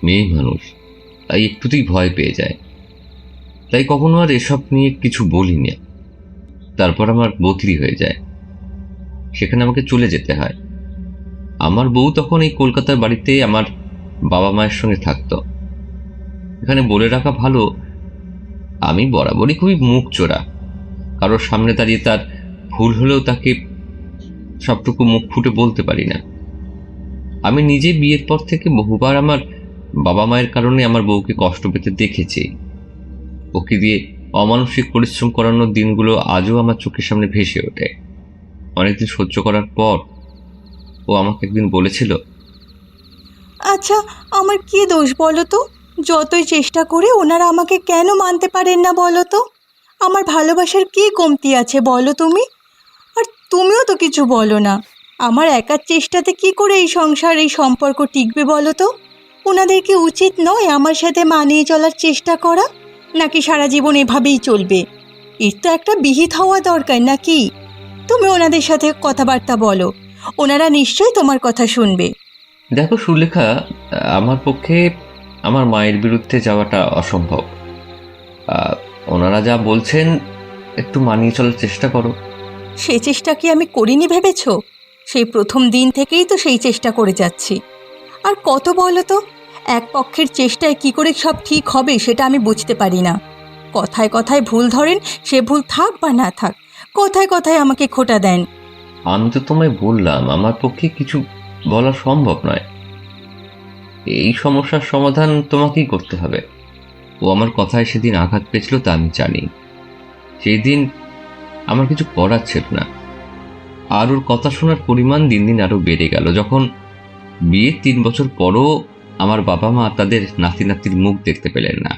মেয়ে মানুষ, তাই একটুতেই ভয় পেয়ে যায়, তাই কখনো আর এসব নিয়ে কিছু বলিনি। তারপর আমার বদলি হয়ে যায়, সেখানে আমাকে চলে যেতে হয়। আমার বউ তখন এই কলকাতার বাড়িতে আমার বাবা মায়ের সঙ্গে থাকতো। এখানে বলে রাখা ভালো, আমি বরাবরই খুবই মুখ চোরা। কারোর সামনে দাঁড়িয়ে তার ভুল হলেও তাকে সবটুকু মুখ ফুটে বলতে পারি না। আমি নিজে বিয়ের পর থেকে বহুবার আমার বাবা মায়ের কারণে আমার বউকে কষ্ট পেতে দেখেছি। ওকে দিয়ে অমানসিক পরিশ্রম করানোর দিনগুলো আজও আমার চোখের সামনে ভেসে ওঠে। অনেকদিন সহ্য করার পর ও আমাকে একদিন বলেছিল, আচ্ছা, আমার কি দোষ বলো তো? যতই চেষ্টা করে ওনারা আমাকে কেন মানতে পারেন না বলো তো? আমার ভালোবাসার কি কমতি আছে বলো তুমি? আর তুমিও তো কিছু বলো না। আমার একার চেষ্টাতে কি করে এই সংসার এই সম্পর্ক টিকবে বলো তো? ওনাদের কি উচিত নয় আমার সাথে মানিয়ে চলার চেষ্টা করা? নাকি সারা জীবন এভাবেই চলবে? এর তো একটা বিহিত হওয়া দরকার নাকি? তুমি ওনাদের সাথে কথাবার্তা বলো, ওনারা নিশ্চয়ই তোমার কথা শুনবে। দেখো সুলেখা, আমার পক্ষে আমার মায়ের বিরুদ্ধে যাওয়াটা অসম্ভব। ওনারা যা বলছেন একটু মানিয়ে চলার চেষ্টা করো। সে চেষ্টা কি আমি করিনি ভেবেছ? সেই প্রথম দিন থেকেই তো সেই চেষ্টা করে যাচ্ছি। আর কত বলো তো, এক পক্ষের চেষ্টায় কি করে সব ঠিক হবে সেটা আমি বুঝতে পারি না। কথায় কথায় ভুল ধরেন, সে ভুল থাক বা না থাক, কথায় কথায় আমাকে খোঁটা দেন। আমি তো তোমায় বললাম আমার পক্ষে কিছু বলা সম্ভব নয়। এই সমস্যার সমাধান তোমাকেই করতে হবে। ও আমার কথায় সেদিন আঘাত পেয়েছিল তা আমি জানি। সেই দিন আমার কিছু করার ছিল না। আর ওর কথা শোনার পরিমাণ দিন দিন আরও বেড়ে গেল। যখন বিয়ের 3 বছর পরও আমার বাবা মা তাদের নাতি নাতির মুখ দেখতে পেলেন না।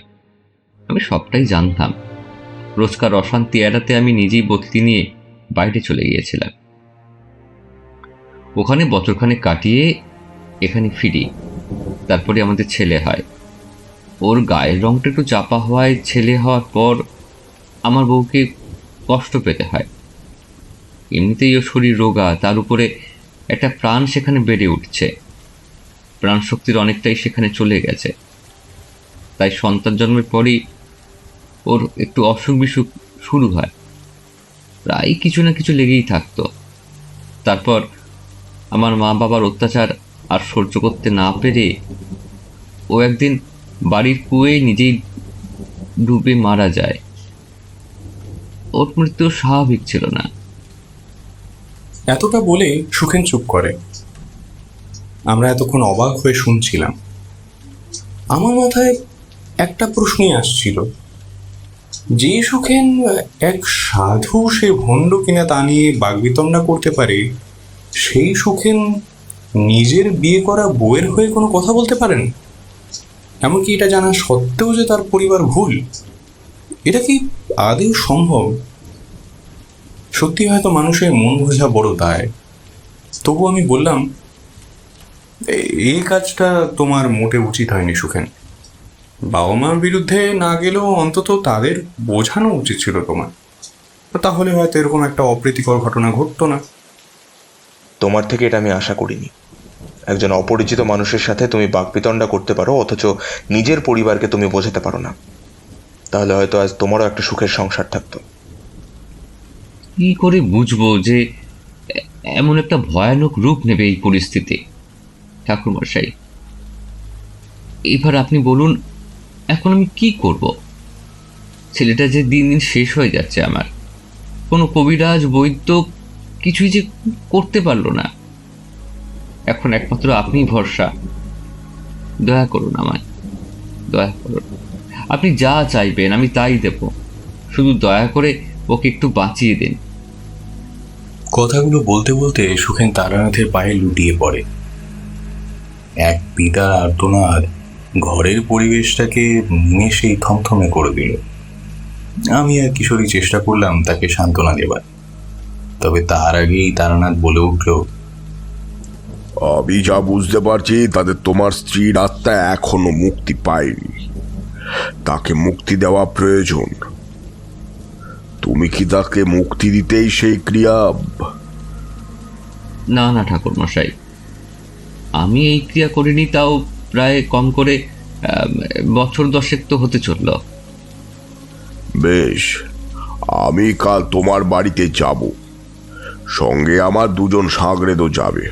আমি সবটাই জানতাম। রোজকার অশান্তি এড়াতে আমি নিজেই বদলি নিয়ে বাইরে চলে গিয়েছিলাম। ওখানে বছরখানেক কাটিয়ে এখানে ফিরি। তারপরে আমাদের ছেলে হয়। ওর গায়ের রংটা একটু চাপা হওয়ায় ছেলে হওয়ার পর আমার বউকে কষ্ট পেতে হয়। এমনিতেই ওর শরীর রোগা, তার উপরে একটা প্রাণ সেখানে বেড়ে উঠছে। প্রাণ শক্তির অনেকটাই সেখানে চলে গেছে। তাই সন্তান জন্মের পরই ওর একটু অসুখ বিসুখ শুরু হয়। প্রায় কিছু না কিছু লেগেই থাকতো। তারপর আমার মা বাবার অত্যাচার আর সহ্য করতে না পেরে ও একদিন বাড়ির কুয়োয় নিজেই ডুবে মারা যায়। ওর মৃত্যু স্বাভাবিক ছিল না। এতটা বলে সুখেন চুপ করে। আমরা এতক্ষণ অবাক হয়ে শুনছিলাম। আমার মাথায় একটা প্রশ্নই আসছিল, যে সুখেন এক সাধু সে ভণ্ড কিনা তা নিয়ে বাগবিতণ্ডা করতে পারে, সেই সুখেন নিজের বিয়ে করা বউয়ের হয়ে কোনো কথা বলতে পারেন? এমনকি এটা জানা সত্ত্বেও যে তার পরিবার ভুল, এটা কি আদৌ সম্ভব? সত্যি হয়তো মানুষের মন বোঝা বড় দায়। তবু আমি বললাম, এই কাজটা তোমার মোটে উচিত হয়নি সুখেন। বাবা মার বিরুদ্ধে না গেলেও অন্তত তাদের বোঝানো উচিত ছিল তোমার। তাহলে হয়তো এরকম একটা অপ্রীতিকর ঘটনা ঘটতো না। তোমার থেকে এটা আমি আশা করিনি। একজন অপরিচিত মানুষের সাথে তুমি বাকবিতণ্ডা করতে পারো, অথচ নিজের পরিবারকে তুমি বোঝাতে পারো না। তাহলে হয়তো আজ তোমারও একটা সুখের সংসার থাকতো। কি করে বুঝবো যে এমন একটা ভয়ানক রূপ নেবে এই পরিস্থিতি? ঠাকুরমশাই, এবার আপনি বলুন, এখন আমি কি করব? ছেলেটা যে দিন দিন শেষ হয়ে যাচ্ছে আমার। কোনো কবিরাজ বৈদ্য কিছুই যে করতে পারলো না। এখন একমাত্র আপনি ভরসা। দয়া করুন আমায়, দয়া করুন। আপনি যা চাইবেন আমি তাই দেব। শুধু দয়া করে ওকে একটু বাঁচিয়ে দিন। কথাগুলো বলতে বলতে সুখেন তারানাথের পায়ে লুটিয়ে পড়ে। এক পিতার আর্তনাদ ঘরের পরিবেশটাকে নিমেষেই থমথমে করে দিল। আমি আর কিশোরী চেষ্টা করলাম তাকে সান্ত্বনা দেবার। তবে তার আগেই তারানাথ বলে উঠল, আমি যা বুঝতে পারছি তাতে তোমার স্ত্রীর আত্মা এখনো মুক্তি পায়নি। তাকে মুক্তি দেওয়া প্রয়োজন। তুমি কি তাকে মুক্তি দিতেই সেই ক্রিয়া? না না ঠাকুরমশাই, আমি এই ক্রিয়া করিনি, তাও প্রায় কম করে বছর 10 তো হতে চলল। বেশ, আমি কাল তোমার বাড়িতে যাব। সঙ্গে আমার 2জন সাগরেদও যাবে।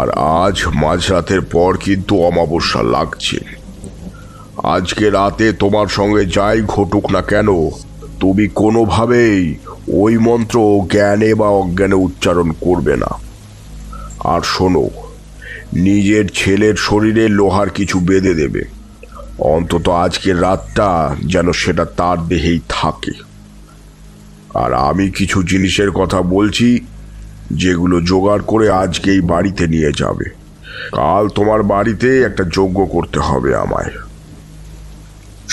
আর আজ মাঝরাতের পর কিন্তু অমাবস্যা লাগছে। আজকে রাতে তোমার সঙ্গে যাই ঘটুক না কেন, তুমি কোনোভাবেই ওই মন্ত্র জ্ঞানে বা অজ্ঞানে উচ্চারণ করবে না। আর শোনো, নিজের ছেলের শরীরে লোহার কিছু বেঁধে দেবে। অন্তত আজকের রাতটা যেন সেটা তার দেহেই থাকে। আর আমি কিছু জিনিসের কথা বলছি, যেগুলো জোগাড় করে আজকেই বাড়িতে নিয়ে যাবে। কাল তোমার বাড়িতে একটা যজ্ঞ করতে হবে আমায়।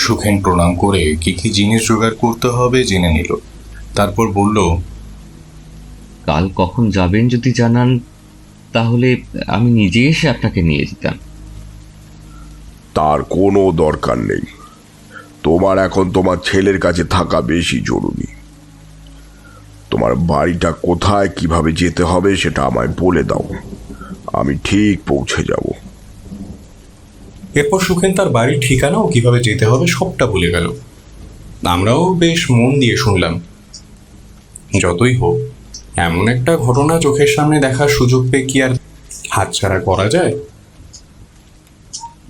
সুখেন প্রণাম করে কি কি জিনিস জোগাড় করতে হবে জেনে নিল। তারপর বলল, কাল কখন যাবেন যদি জানান, তাহলে আমি নিজে এসে আপনাকে নিয়ে যেতাম। তার কোনো দরকার নেই। তোমার এখন তোমার ছেলের কাছে থাকা বেশি জরুরি। তোমার বাড়িটা কোথায়, কিভাবে যেতে হবে সেটা আমায় বলে দাও, আমি ঠিক পৌঁছে যাব। এরপর সুখেন তার বাড়ির ঠিকানা ও কিভাবে যেতে হবে সবটা বলে গেল। আমরাও বেশ মন দিয়ে শুনলাম। যতই হোক, এমন একটা ঘটনা চোখের সামনে দেখার সুযোগ পেয়ে কি আর হাতছাড়া করা যায়?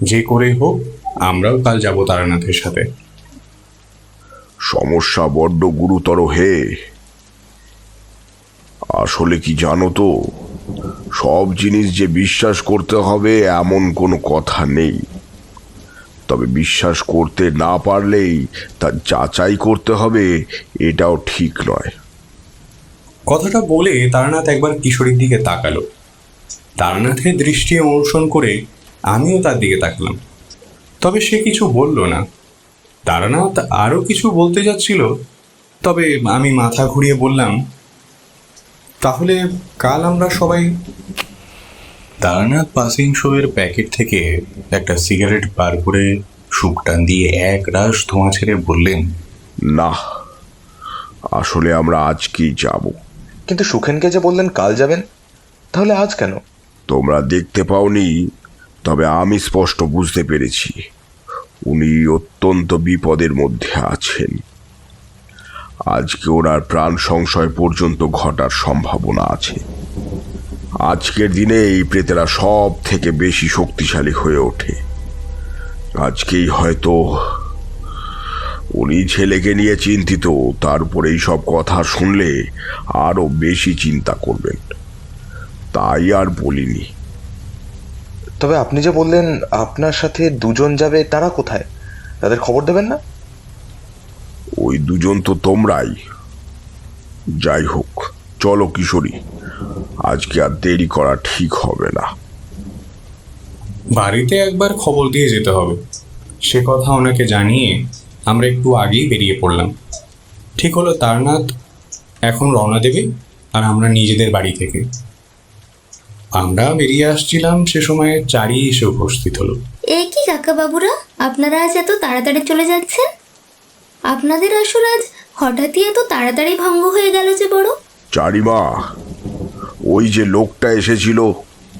যে করেই হোক, আমরাও কাল যাব তারানাথের সাথে। সমস্যা বড্ড গুরুতর হে। আসলে কি জানো তো, সব জিনিস যে বিশ্বাস করতে হবে এমন কোনো কথা নেই। তবে বিশ্বাস করতে না পারলেই তা যাচাই করতে হবে, এটাও ঠিক নয়। কথাটা বলে তারানাথ একবার কিশোরীর দিকে তাকালো। তারানাথের দৃষ্টি অনুসরণ করে আমিও তার দিকে তাকালাম, তবে সে কিছু বলল না। তারানাথ আরও কিছু বলতে যাচ্ছিল, তবে আমি মাথা ঘুরিয়ে বললাম, তাহলে কাল আমরা সবাই। তারানাথ পাসিং শোয়ের প্যাকেট থেকে একটা সিগারেট বার করে শুকটান দিয়ে এক রাশ ধোঁয়া ছেড়ে বললেন, না, আসলে আমরা আজকেই যাব। কিন্তু সুখেনকে যে বললেন কাল যাবেন, তাহলে আজ কেন? তোমরা দেখতে পাওনি, তবে আমি স্পষ্ট বুঝতে পেরেছি উনি অত্যন্ত বিপদের মধ্যে আছেন। আজকে ওনার প্রাণ সংশয় পর্যন্ত ঘটার সম্ভাবনা আছে। আজকের দিনে এই প্রেতেরা সব থেকে বেশি শক্তিশালী হয়ে ওঠে। আজকেই হয়তো উনি ছেলেকে নিয়ে চিন্তিত, তারপর এই সব কথা শুনলে আরো বেশি চিন্তা করবেন, তাই আর বলিনি। তবে আপনি যে বললেন আপনার সাথে দুজন যাবে, তারা কোথায়? তাদের খবর দেবেন না? ওই দুজন তো তোমরাই। যাই হোক, চলো কিশোরী, আজকে আর দেরি করা ঠিক হবে না। বাড়িতে একবার খবর দিয়ে যেতে হবে, সে কথা ওনাকে জানিয়ে আমরা একটু আগেই বেরিয়ে পড়লাম। ঠিক হলো, তারনাথ এখন রওনা দেবে আর আমরা নিজেদের বাড়ি থেকে। আমরা বেরিয়ে আসছিলাম, সে সময় চারি এসে উপস্থিত হলো। এ কি কাকা বাবুরা, আপনারা আজ এত তাড়াতাড়ি চলে যাচ্ছেন? আপনাদের আসর আজ হঠাৎই এত তাড়াতাড়ি ভঙ্গ হয়ে গেল যে বড়? চারিমা, ওই যে লোকটা এসেছিল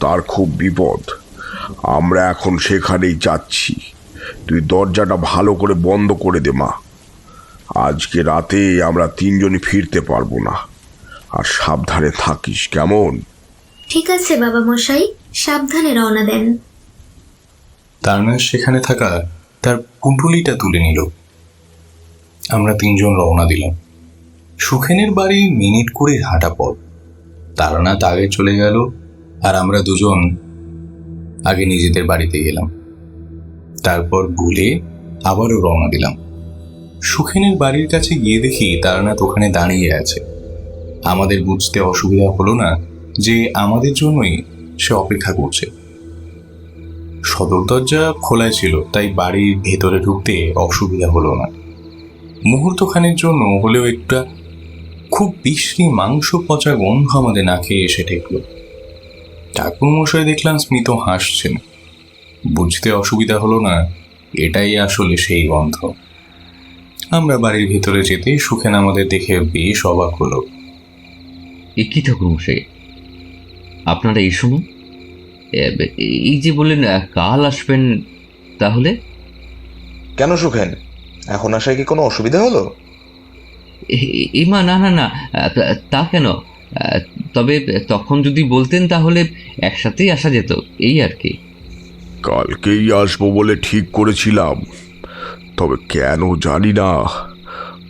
তার খুব বিপদ। আমরা এখন সেখানেই যাচ্ছি। তুই দরজাটা ভালো করে বন্ধ করে দে মা। আজকে রাতে আমরা তিনজনই ফিরতে পারবো না, আর সাবধানে থাকিস কেমন? ঠিক আছে বাবা মশাই, সাবধানে রওনা দেন। তারনাথ সেখানে থাকা তার পুঁটুলিটা তুলে নিল। আমরা তিনজন রওনা দিলাম। সুখেনের বাড়ি মিনিট করে হাঁটা পথ। তারানাথ আগে চলে গেল, আর আমরা দুজন আগে নিজেদের বাড়িতে গেলাম। তারপর ভুলে আবারও রওনা দিলাম। সুখেনের বাড়ির কাছে গিয়ে দেখি তারানাথ ওখানে দাঁড়িয়ে আছে। আমাদের বুঝতে অসুবিধা হলো না যে আমাদের জন্যই সে অপেক্ষা করছে। সদর দরজা খোলাই ছিল, তাই বাড়ির ভেতরে ঢুকতে অসুবিধা হলো না। মুহূর্তখানের জন্য হলেও একটা খুব বিশ্রী মাংস পচা গন্ধ আমাদের নাকে এসে ঠেকল। ঠাকুরমশাই দেখলাম স্মিত হাসছেন। বুঝতে অসুবিধা হলো না এটাই আসলে সেই গন্ধ। আমরা বাড়ির ভিতরে যেতেই সুখেন আমাদের দেখে বেশ অবাক হলো। এ কি ঠাকুরমশাই, আপনারা এই সময়? এই যে বললেন কাল আসবেন, তাহলে? কেন সুখেন, এখন আসায় কি কোনো অসুবিধা হলো? মা, না না না, তা কেন? তবে তখন যদি বলতেন তাহলে একসাথেই আসা যেত, এই আর কি। কালকেই আসবো বলে ঠিক করেছিলাম, তবে কেন জানি না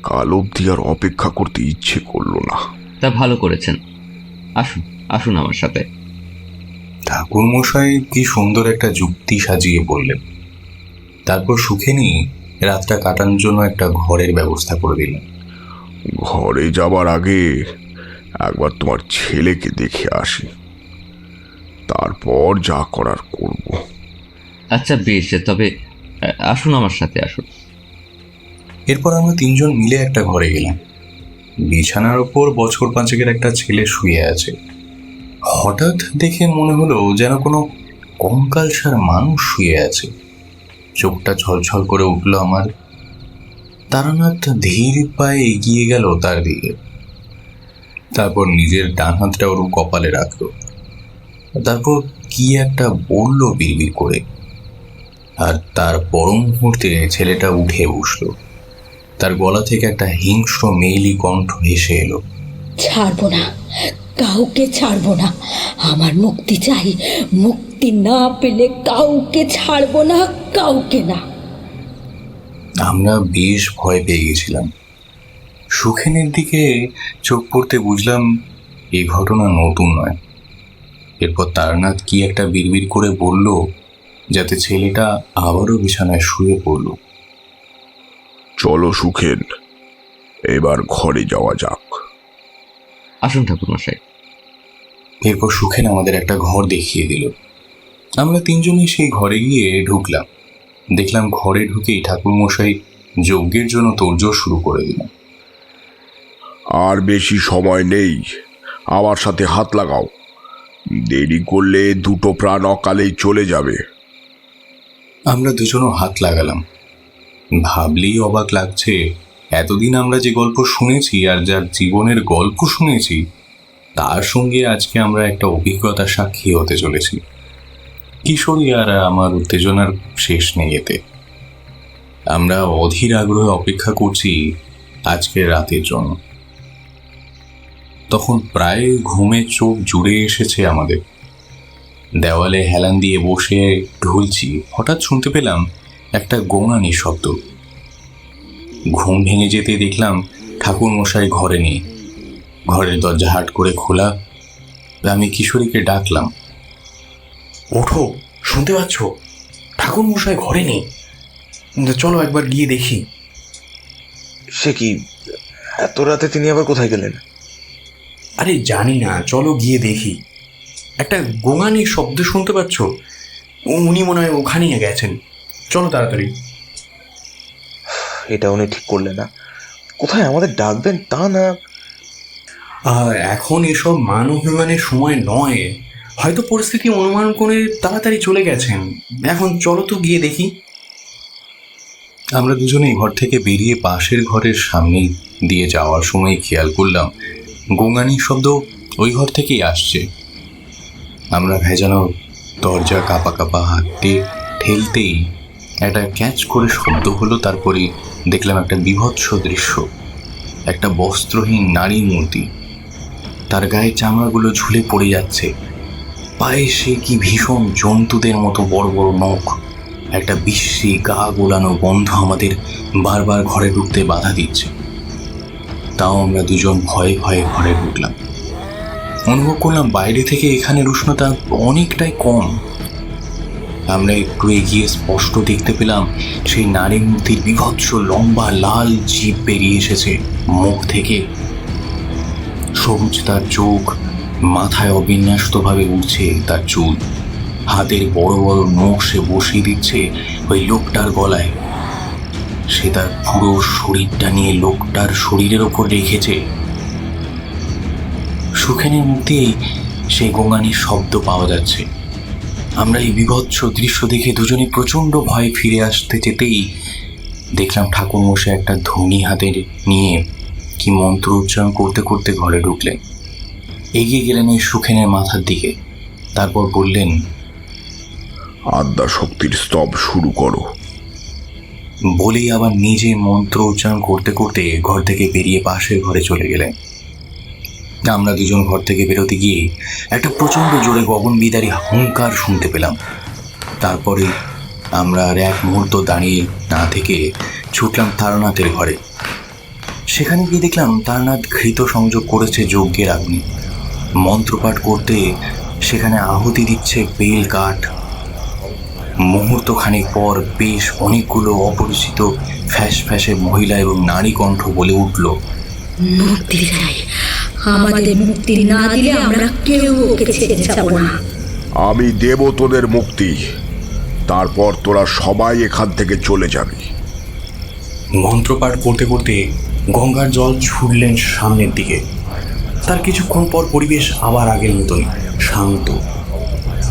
কাল অবধি আর অপেক্ষা করতে ইচ্ছে করলো না। তা ভালো করেছেন, আসুন আসুন আমার সাথে। ঠাকুরমশাই কি সুন্দর একটা যুক্তি সাজিয়ে বললেন। তারপর সুখেনই রাতটা কাটানোর জন্য একটা ঘরের ব্যবস্থা করে দিলেন। ঘরে যাবার আগে একবার তোমার ছেলেকে দেখে আসি, তারপর যা করার করব। আচ্ছা বেশ, তবে আসুন আমার সাথে আসুন। এরপর আমরা তিনজন মিলে একটা ঘরে গেলাম। বিছানার ওপর বছর পাঁচেকের একটা ছেলে শুয়ে আছে। হঠাৎ দেখে মনে হলো যেন কোনো কঙ্কালসার মানুষ শুয়ে আছে। চোখটা ছলছল করে উঠল আমার। তারানাথ ধীর পায়ে এগিয়ে গেল তার দিকে। তারপর নিজের ডান হাতটা ওর কপালে রাখলো। তারপর কি একটা বলল বিড়বিড় করে, আর তার পর মুহূর্তে ছেলেটা উঠে বসলো। তার গলা থেকে একটা হিংস্র মেইলি কণ্ঠ ভেসে এলো, ছাড়বো না, কাউকে ছাড়বো না, আমার মুক্তি চাই, মুক্তি না পেলে কাউকে ছাড়বো না, কাউকে না। আমরা বেশ ভয় পেয়ে গেছিলাম। সুখেনের দিকে চোখ পড়তে বুঝলাম এই ঘটনা নতুন নয়। এরপর তারানাথ কি একটা বিড়বিড় করে বলল, যাতে ছেলেটা আবারও বিছানায় শুয়ে পড়ল। চলো সুখেন, এবার ঘরে যাওয়া যাক। আসুন ঠাকুরমশাই। এরপর সুখেন আমাদের একটা ঘর দেখিয়ে দিল। আমরা তিনজনই সেই ঘরে গিয়ে ঢুকলাম। দেখলাম ঘরে ঢুকেই ঠাকুরমশাই যজ্ঞের জন্য তোড়জোড় শুরু করে দিলেন। আর বেশি সময় নেই, আমার সাথে হাত লাগাও। দেরি করলে দুটো প্রাণ অকালেই চলে যাবে। আমরা দুজনও হাত লাগালাম। ভাবলেই অবাক লাগছে, এতদিন আমরা যে গল্প শুনেছি আর যার জীবনের গল্প শুনেছি, তার সঙ্গে আজকে আমরা একটা অভিজ্ঞতার সাক্ষী হতে চলেছি। কিশোরী আর আমার উত্তেজনার শেষ নেই এতে। আমরা অধীর আগ্রহে অপেক্ষা করছি আজকের রাতের জন্য। তখন প্রায় ঘুমে চোখ জুড়ে এসেছে আমাদের। দেওয়ালে হেলান দিয়ে বসে ঢুলছি, হঠাৎ শুনতে পেলাম একটা গোঙানির শব্দ। ঘুম ভেঙে যেতে দেখলাম ঠাকুরমশাই ঘরে নেই। ঘরের দরজা হাট করে খোলা। আমি কিশোরীকে ডাকলাম, ওঠো, শুনতে পাচ্ছ? ঠাকুরমশাই ঘরে নেই, চলো একবার গিয়ে দেখি। সে কি, এত রাতে তিনি আবার কোথায় গেলেন? আরে জানি না, চলো গিয়ে দেখি। একটা গোঙানির শব্দ শুনতে পাচ্ছ? উনি মনে হয় ওখানেই গেছেন, চলো তাড়াতাড়ি। এটা উনি ঠিক করলেন না। কোথায় আমাদের ডাকবেন তা না। এখন এসব মান অভিমানের সময় নয়, হয়তো পরিস্থিতি অনুমান করে তাড়াতাড়ি চলে গেছেন। এখন চলো তো গিয়ে দেখি। আমরা দুজনেই ঘর থেকে বেরিয়ে পাশের ঘরের সামনে দিয়ে যাওয়ার সময় খেয়াল করলাম গোঙানির শব্দ ওই ঘর থেকেই আসছে। আমরা ভেজানো দরজা কাঁপা কাঁপা হাতে ঠেলতেই একটা ক্যাচ করে শব্দ হলো। তারপরে দেখলাম একটা বীভৎস দৃশ্য। একটা বস্ত্রহীন নারী মূর্তি, তার গায়ে চামড়াগুলো ঝুলে পড়ে যাচ্ছে। পায়ে সে কি ভীষণ জন্তুদের মতো বড় বড় নখ। একটা বিশ্রী গা গোলানো গন্ধ আমাদের বারবার ঘরে ঢুকতে বাধা দিচ্ছে। তাও আমরা দুজন ভয়ে ভয়ে ঘরে ঢুকলাম। অনুভব করলাম বাইরে থেকে এখানের উষ্ণতা অনেকটাই কম। আমরা একটু এগিয়ে স্পষ্ট দেখতে পেলাম সেই নারী মূর্তির বীভৎস লম্বা লাল জিভ বেরিয়ে এসেছে মুখ থেকে। সবুজ তার চোখ, মাথায় অবিন্যস্তভাবে উঠছে তার চুল। হাতের বড় বড় নখ সে বসিয়ে দিচ্ছে ওই লোকটার গলায়। সে তার পুরো শরীরটা নিয়ে লোকটার শরীরের ওপর রেখেছে। সুখেনের মধ্যেই সেই গোঙানির শব্দ পাওয়া যাচ্ছে। আমরা এই বীভৎস দৃশ্য দেখে দুজনে প্রচণ্ড ভয়ে ফিরে আসতে যেতেই দেখলাম ঠাকুরমশাই একটা ধনী হাতে নিয়ে কি মন্ত্র উচ্চারণ করতে করতে ঘরে ঢুকলেন। এগিয়ে গেলেন ওই সুখেনের মাথার দিকে। তারপর বললেন, আদ্যা শক্তির স্তব শুরু করো। বলেই আবার নিজে মন্ত্র উচ্চারণ করতে করতে ঘর থেকে বেরিয়ে পাশের ঘরে চলে গেলেন। আমরা দুজন ঘর থেকে বেরোতে গিয়ে একটা প্রচণ্ড জোরে গগনবিদারী হুঙ্কার শুনতে পেলাম। তারপরে আমরা আর এক মুহূর্ত দাঁড়িয়ে না থেকে ছুটলাম তারানাথের ঘরে। সেখানে গিয়ে দেখলাম তারানাথ ঘৃত সংযোগ করেছে যজ্ঞের আগুনে। মন্ত্রপাঠ করতে সেখানে আহুতি দিচ্ছে বেল কাঠ। মুহূর্তখানেক পর বেশ অনেকগুলো অপরিচিত ফ্যাস ফ্যাসে মহিলা এবং নারী কণ্ঠ বলে উঠল, মুক্তি চাই, আমাদের মুক্তি না দিলে আমরা কেউ ওকে ছেড়ে যাব না। আমি দেব তোদের মুক্তি, তারপর তোরা সবাই এখান থেকে চলে যাবি। মন্ত্রপাঠ করতে করতে গঙ্গার জল ছুটলেন সামনের দিকে। তার কিছুক্ষণ পর পরিবেশ আবার আগের মতোই শান্ত,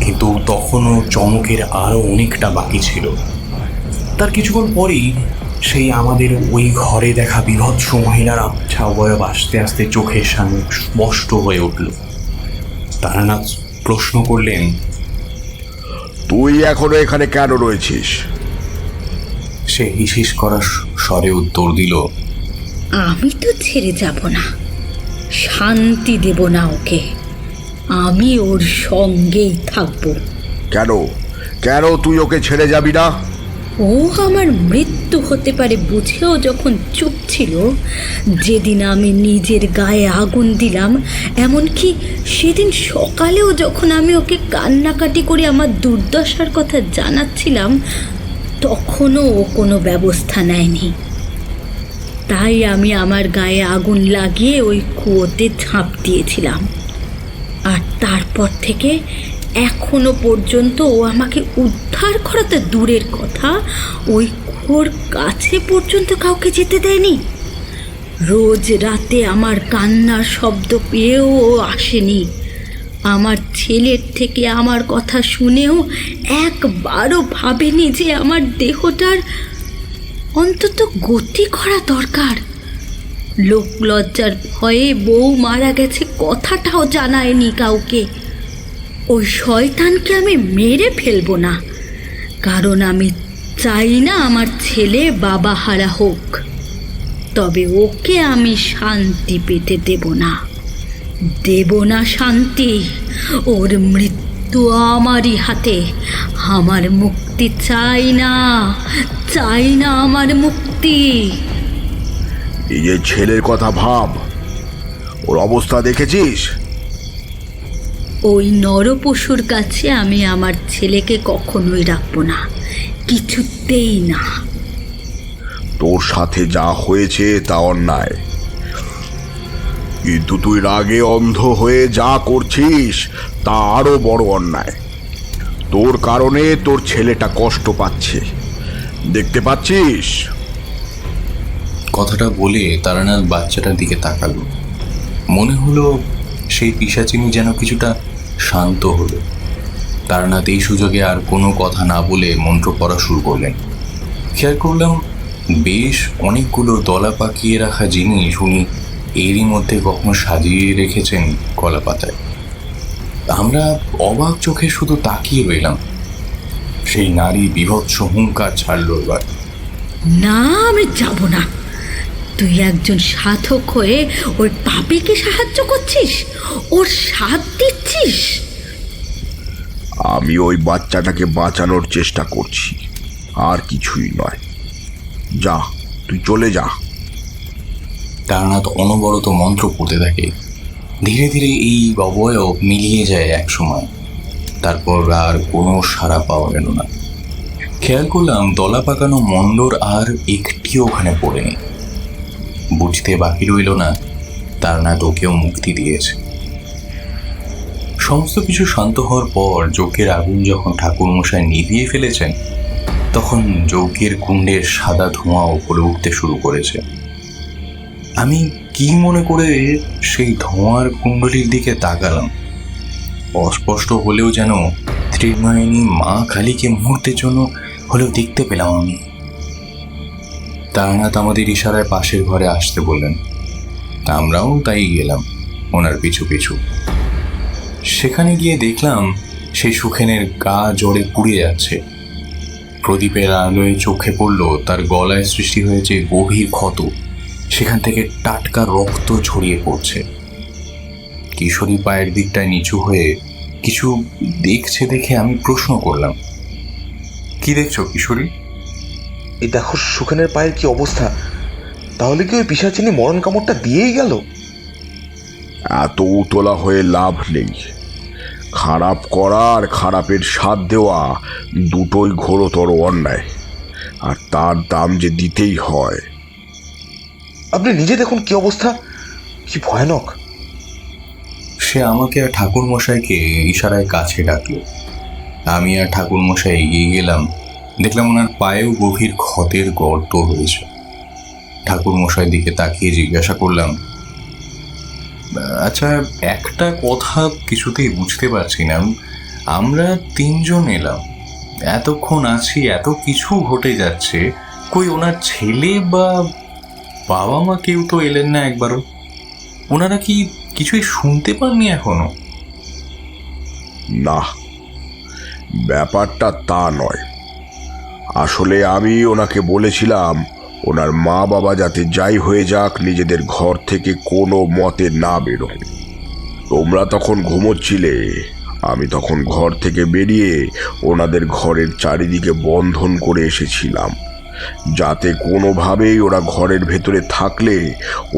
কিন্তু তখনও চমকের আরও অনেকটা বাকি ছিল। তার কিছুক্ষণ পরেই সেই আমাদের ওই ঘরে দেখা বীভৎস মহিলার আবছা অবয়ব আস্তে আস্তে চোখের সামনে স্পষ্ট হয়ে উঠল। তারানাথ প্রশ্ন করলেন, তুই এখনো এখানে কেন রয়েছিস? সে হিসিস করার স্বরে উত্তর দিল, আমি তো ছেড়ে যাব না, শান্তি দেব না ওকে, আমি ওর সঙ্গেই থাকবো। কেন কেন তুই ওকে ছেড়ে যাবি না? ও আমার মৃত্যু হতে পারে বুঝেও যখন চুপ ছিল, যেদিন আমি নিজের গায়ে আগুন দিলাম, এমনকি সেদিন সকালেও যখন আমি ওকে কান্নাকাটি করে আমার দুর্দশার কথা জানাচ্ছিলাম, তখনও ও কোনো ব্যবস্থা নেয়নি। তাই আমি আমার গায়ে আগুন লাগিয়ে ওই কুয়োতে ঝাঁপ দিয়েছিলাম। আর তারপর থেকে এখনো পর্যন্ত ও আমাকে উদ্ধার করা তো দূরের কথা, ওই কুয়োর কাছে পর্যন্ত কাউকে যেতে দেয়নি। রোজ রাতে আমার কান্নার শব্দ পেয়েও ও আসেনি। আমার ছেলের থেকে আমার কথা শুনেও একবারও ভাবেনি যে আমার দেহটার অন্তত গতি করা দরকার। লোক লজ্জার ভয়ে বউ মারা গেছে কথাটাও জানায়নি কাউকে। ওই শয়তানকে আমি মেরে ফেলবো না, কারণ আমি চাই না আমার ছেলে বাবা হারা হোক। তবে ওকে আমি শান্তি পেতে দেব না শান্তি। ওর মৃত্যু আমারই হাতে। আমার মুক্তি চাই না আমার মুক্তি। নিজের ছেলের কথা ভাব, ওর অবস্থা দেখেছিস? ওই নরপশুর কাছে আমি আমার ছেলেকে কখনোই রাখবো না, কিছুতেই না। তোর সাথে যা হয়েছে তা অন্যায়, কিন্তু তুই রাগে অন্ধ হয়ে যা করছিস তা আরো বড় অন্যায়। তোর কারণে তোর ছেলেটা কষ্ট পাচ্ছে, দেখতে পাচ্ছিস? কথাটা বলে তারানাথ বাচ্চাটার দিকে তাকালো। মনে হলো সেই পিশাচিনী যেন কিছুটা শান্ত হলো। তারানাথ এই সুযোগে আর কোনো কথা না বলে মন্ত্র পড়া শুরু করলেন। খেয়াল করলাম বেশ অনেকগুলো দলা পাকিয়ে রাখা জিনিস উনি এরই মধ্যে কখনো সাজিয়ে রেখেছেন কলা পাতায়। আমরা অবাক চোখে শুধু তাকিয়ে রইলাম। সেই নারী বীভৎস হুঙ্কার ছাড়ল এবার। না, আমি যাব না। তুই একজন সাধক হয়ে ওই পাপীকে সাহায্য করছিস, ওর সাথ দিচ্ছিস। আমি ওই বাচ্চাটাকে বাঁচানোর চেষ্টা করছি, আর কিছুই নয়। যা, তুই চলে যা। তারানাথ অনবরত মন্ত্র পড়তে থাকে। ধীরে ধীরে এই অবয়ব মিলিয়ে যায় এক সময়। তারপর আর কোনো সাড়া পাওয়া গেল না। খেয়াল করলাম দলা পাকানো মণ্ডর আর একটিও ওখানে পড়েনি। বুঝতে বাকি রইল না তারানাথ ওকেও মুক্তি দিয়েছে। সমস্ত কিছু শান্ত হওয়ার পর যজ্ঞের আগুন যখন ঠাকুরমশাই নিভিয়ে ফেলেছেন, তখন যজ্ঞের কুণ্ডের সাদা ধোঁয়া উপরে উঠতে শুরু করেছে। আমি কি মনে করে সেই ধোঁয়ার কুণ্ডলির দিকে তাকালাম। অস্পষ্ট হলেও যেন ত্রিনয়নী মা কালীকে মুহূর্তের জন্য হলেও দেখতে পেলাম আমি। তারানাথ আমাদের ইশারায় পাশের ঘরে আসতে বললেন। আমরাও তাই গেলাম ওনার পিছু পিছু। সেখানে গিয়ে দেখলাম সেই সুখেনের গা জ্বরে পুড়ে যাচ্ছে। প্রদীপের আলোয় চোখে পড়ল তার গলায় সৃষ্টি হয়েছে গভীর ক্ষত। সেখান থেকে টাটকা রক্ত ছড়িয়ে পড়ছে। কিশোরী পায়ের দিকটায় নিচু হয়ে কিছু দেখছে দেখে আমি প্রশ্ন করলাম, কি দেখছো কিশোরী? এই দেখো সুখেনের পায়ের কি অবস্থা। তাহলে কি ওই পিশাচিনী মরণ কামড়টা দিয়েই গেল? এত উতলা হয়ে লাভ নেই। খারাপ করা আর খারাপের সাথ দেওয়া দুটোই ঘোরতর অন্যায়, আর তার দাম যে দিতেই হয়। আপনি নিজে দেখুন কি অবস্থা, কি ভয়ানক। সে আমাকে আর ঠাকুরমশাইকে ইশারায় কাছে ডাকলো। আমি আর ঠাকুরমশাই এগিয়ে গেলাম। দেখলাম ওনার পায়েও গভীর ক্ষতের গর্ত হয়েছে। ঠাকুর মশাইয়ের দিকে তাকিয়ে জিজ্ঞাসা করলাম, আচ্ছা একটা কথা কিছুতেই বুঝতে পারছি না, আমরা তিনজন এলাম, এতক্ষণ আছি, এত কিছু ঘটে যাচ্ছে, কই ওনার ছেলে বা বাবা মা কেউ তো এলেন না একবারও? ওনারা কি কিছুই শুনতে পাননি এখনো? না, ব্যাপারটা তা নয়। আসলে আমি ওনাকে বলেছিলাম ওনার মা বাবা যাতে যাই হয়ে যাক নিজেদের ঘর থেকে কোনো মতে না বেরোন। তোমরা তখন ঘুমোচ্ছিলে, আমি তখন ঘর থেকে বেরিয়ে ওনাদের ঘরের চারিদিকে বন্ধন করে এসেছিলাম, যাতে কোনোভাবেই ওরা ঘরের ভেতরে থাকলে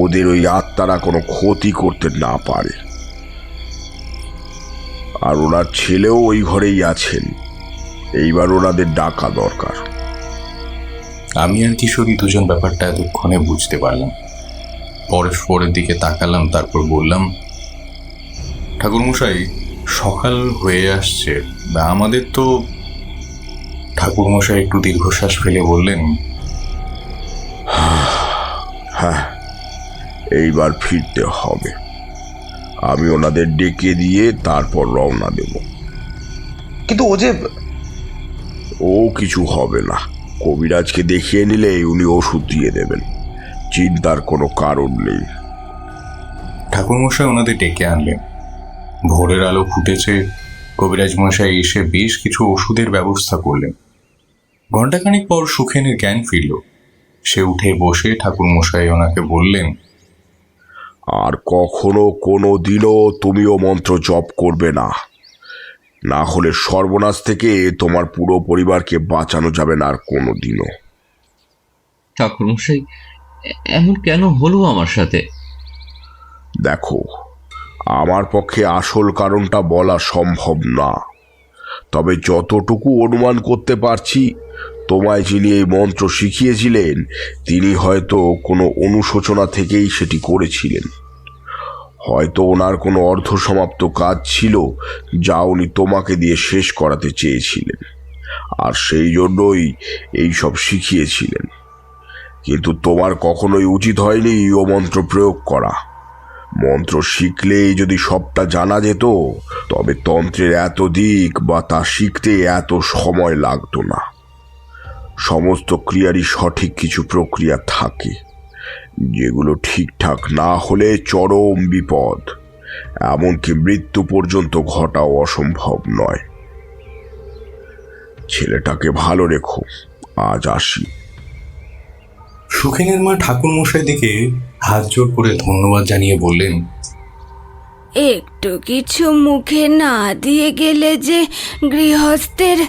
ওদের ওই আত্মারা কোনো ক্ষতি করতে না পারে। আর ওনার ছেলেও ওই ঘরেই আছেন, এইবার ওনাদের ডাকা দরকার। আমি আর কিশোরী দুজন ব্যাপারটা এতক্ষণে বুঝতে পারলাম। পরস্পরের দিকে তাকালাম, তারপর বললাম, ঠাকুরমশাই সকাল হয়ে আসছে, আমাদের তো। ঠাকুরমশাই একটু দীর্ঘশ্বাস ফেলে বললেন, হ্যাঁ, এইবার ফিরতে হবে। আমি ওনাদের ডেকে দিয়ে তারপর রওনা দেব। কিন্তু ও কিছু হবে না, কবিরাজকে দেখিয়ে নিলেই উনি ওষুধ দিয়ে দেবেন, চিন্তার কোনো কারণ নেই। ঠাকুরমশাই ওনাদের ডেকে আনলেন। ভোরের আলো ফুটেছে, কবিরাজ মশাই এসে বেশ কিছু ওষুধের ব্যবস্থা করলেন। ঘণ্টাখানিক পর সুখেনের জ্ঞান ফিরল। সে উঠে বসে ঠাকুরমশাই ওনাকে বললেন, আর কখনো কোনো দিনও তুমিও মন্ত্র জপ করবে না, না হলে সর্বনাশ থেকে তোমার পুরো পরিবারকে বাঁচানো যাবে না আর কোনো দিনও। ঠাকুরমশাই, এমন কেন হলো আমার সাথে? দেখো, আমার পক্ষে আসল কারণটা বলা সম্ভব না, তবে যতটুকু অনুমান করতে পারছি, তোমায় যিনি এই মন্ত্র শিখিয়েছিলেন তিনি হয়তো কোনো অনুশোচনা থেকেই সেটি করেছিলেন। হয়তো ওনার কোনো অর্ধসমাপ্ত কাজ ছিল যা উনি তোমাকে দিয়ে শেষ করাতে চেয়েছিলেন, আর সেই জন্যই এইসব শিখিয়েছিলেন। কিন্তু তোমার কখনোই উচিত হয়নি ও মন্ত্র প্রয়োগ করা। মন্ত্র শিখলেই যদি সবটা জানা যেত, তবে তন্ত্রের এত দিক বা তা শিখতে এত সময় লাগতো না। সমস্ত ক্রিয়ারই সঠিক কিছু প্রক্রিয়া থাকে, যেগুলো ঠিকঠাক না হলে চরম বিপদ, এমনকি মৃত্যু পর্যন্ত ঘটাও অসম্ভব নয়। ছেলেটাকে ভালো রেখো, আজ আসি। সুখেনের মা ঠাকুরমশাই দিকে হাত জোর করে ধন্যবাদ জানিয়ে বললেন, একটু কিছু মুখে না দিয়ে গেলে যে গৃহস্থের।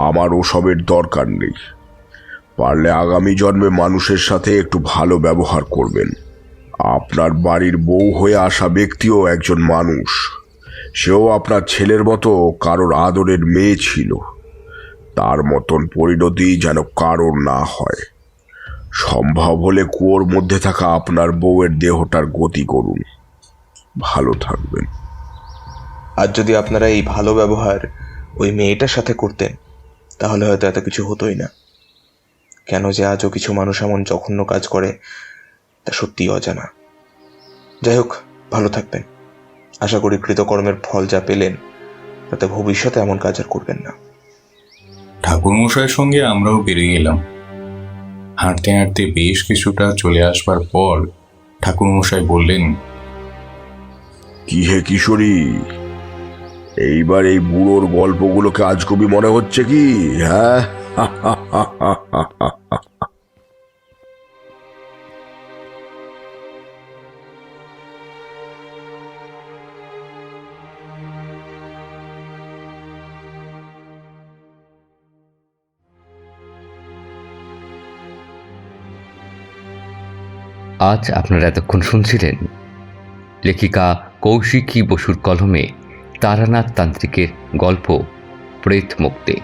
আমার ওসবের দরকার নেই। পারলে আগামী জন্মে মানুষের সাথে একটু ভালো ব্যবহার করবেন। আপনার বাড়ির বউ হয়ে আসা ব্যক্তিও একজন মানুষ, সেও আপনার ছেলের মতো কারোর আদরের মেয়ে ছিল। তার মতন পরিণতি যেন কারোর না হয়। সম্ভব হলে কুয়োর মধ্যে থাকা আপনার বউয়ের দেহটার গতি করুন। ভালো থাকবেন। আর যদি আপনারা এই ভালো ব্যবহার ওই মেয়েটার সাথে করতেন, তাহলে হয়তো এত কিছু হতোই না। কেন যে আজও কিছু মানুষ এমন জঘন্য কাজ করে তা সত্যিই অজানা। যাই হোক, ভালো থাকবেন। আশা করি কৃতকর্মের ফল যা পেলেন তাতে ভবিষ্যতে এমন কাজ আর করবেন না। ঠাকুরমশাইয়ের সঙ্গে আমরাও বেরিয়ে এলাম। হাঁটতে হাঁটতে বেশ কিছুটা চলে আসবার পর ঠাকুরমশাই বললেন, কি হে কিশোরী, এইবার এই বুড়োর গল্পগুলোকে আজগুবি মনে হচ্ছে কি? হ্যাঁ, আজ আপনারা এতক্ষণ শুনছিলেন লেখিকা কৌশিকী বসুর কলমে তারানাথ তান্ত্রিকের গল্প প্রেত মুক্তি।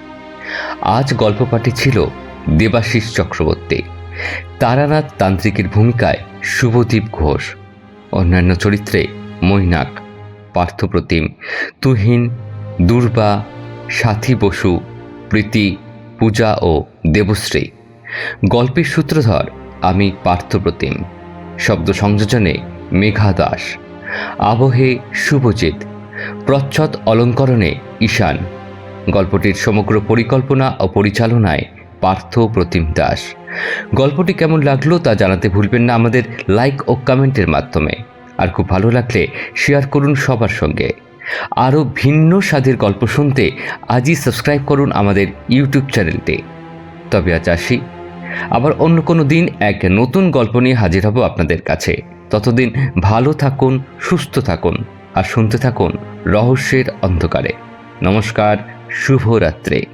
আজ গল্প পাঠে ছিল দেবাশিস চক্রবর্তী। তারানাথ তান্ত্রিকের ভূমিকায় শুভদীপ ঘোষ, অন্যান্য চরিত্রে মৈনাক, পার্থপ্রতিম, তুহিন, দুর্বা, সাথী বসু, প্রীতি, পূজা ও দেবশ্রী। গল্পের সূত্রধর আমি পার্থপ্রতিম। শব্দ সংযোজনে মেঘা দাস, আবহে শুভজিৎ, প্রচ্ছদ অলঙ্করণে ঈশান। গল্পটির সমগ্র পরিকল্পনা ও পরিচালনায় পার্থপ্রতিম দাস। গল্পটি কেমন লাগলো তা জানাতে ভুলবেন না আমাদের লাইক ও কমেন্টের মাধ্যমে। আর খুব ভালো লাগলে শেয়ার করুন সবার সঙ্গে। আরও ভিন্ন স্বাদের গল্প শুনতে আজই সাবস্ক্রাইব করুন আমাদের ইউটিউব চ্যানেলটি। তবে আজ আসি, আবার অন্য কোনো দিন এক নতুন গল্প নিয়ে হাজির হব আপনাদের কাছে। ততদিন ভালো থাকুন, সুস্থ থাকুন আর শুনতে থাকুন রহস্যের অন্ধকারে। নমস্কার, শুভরাত্রি।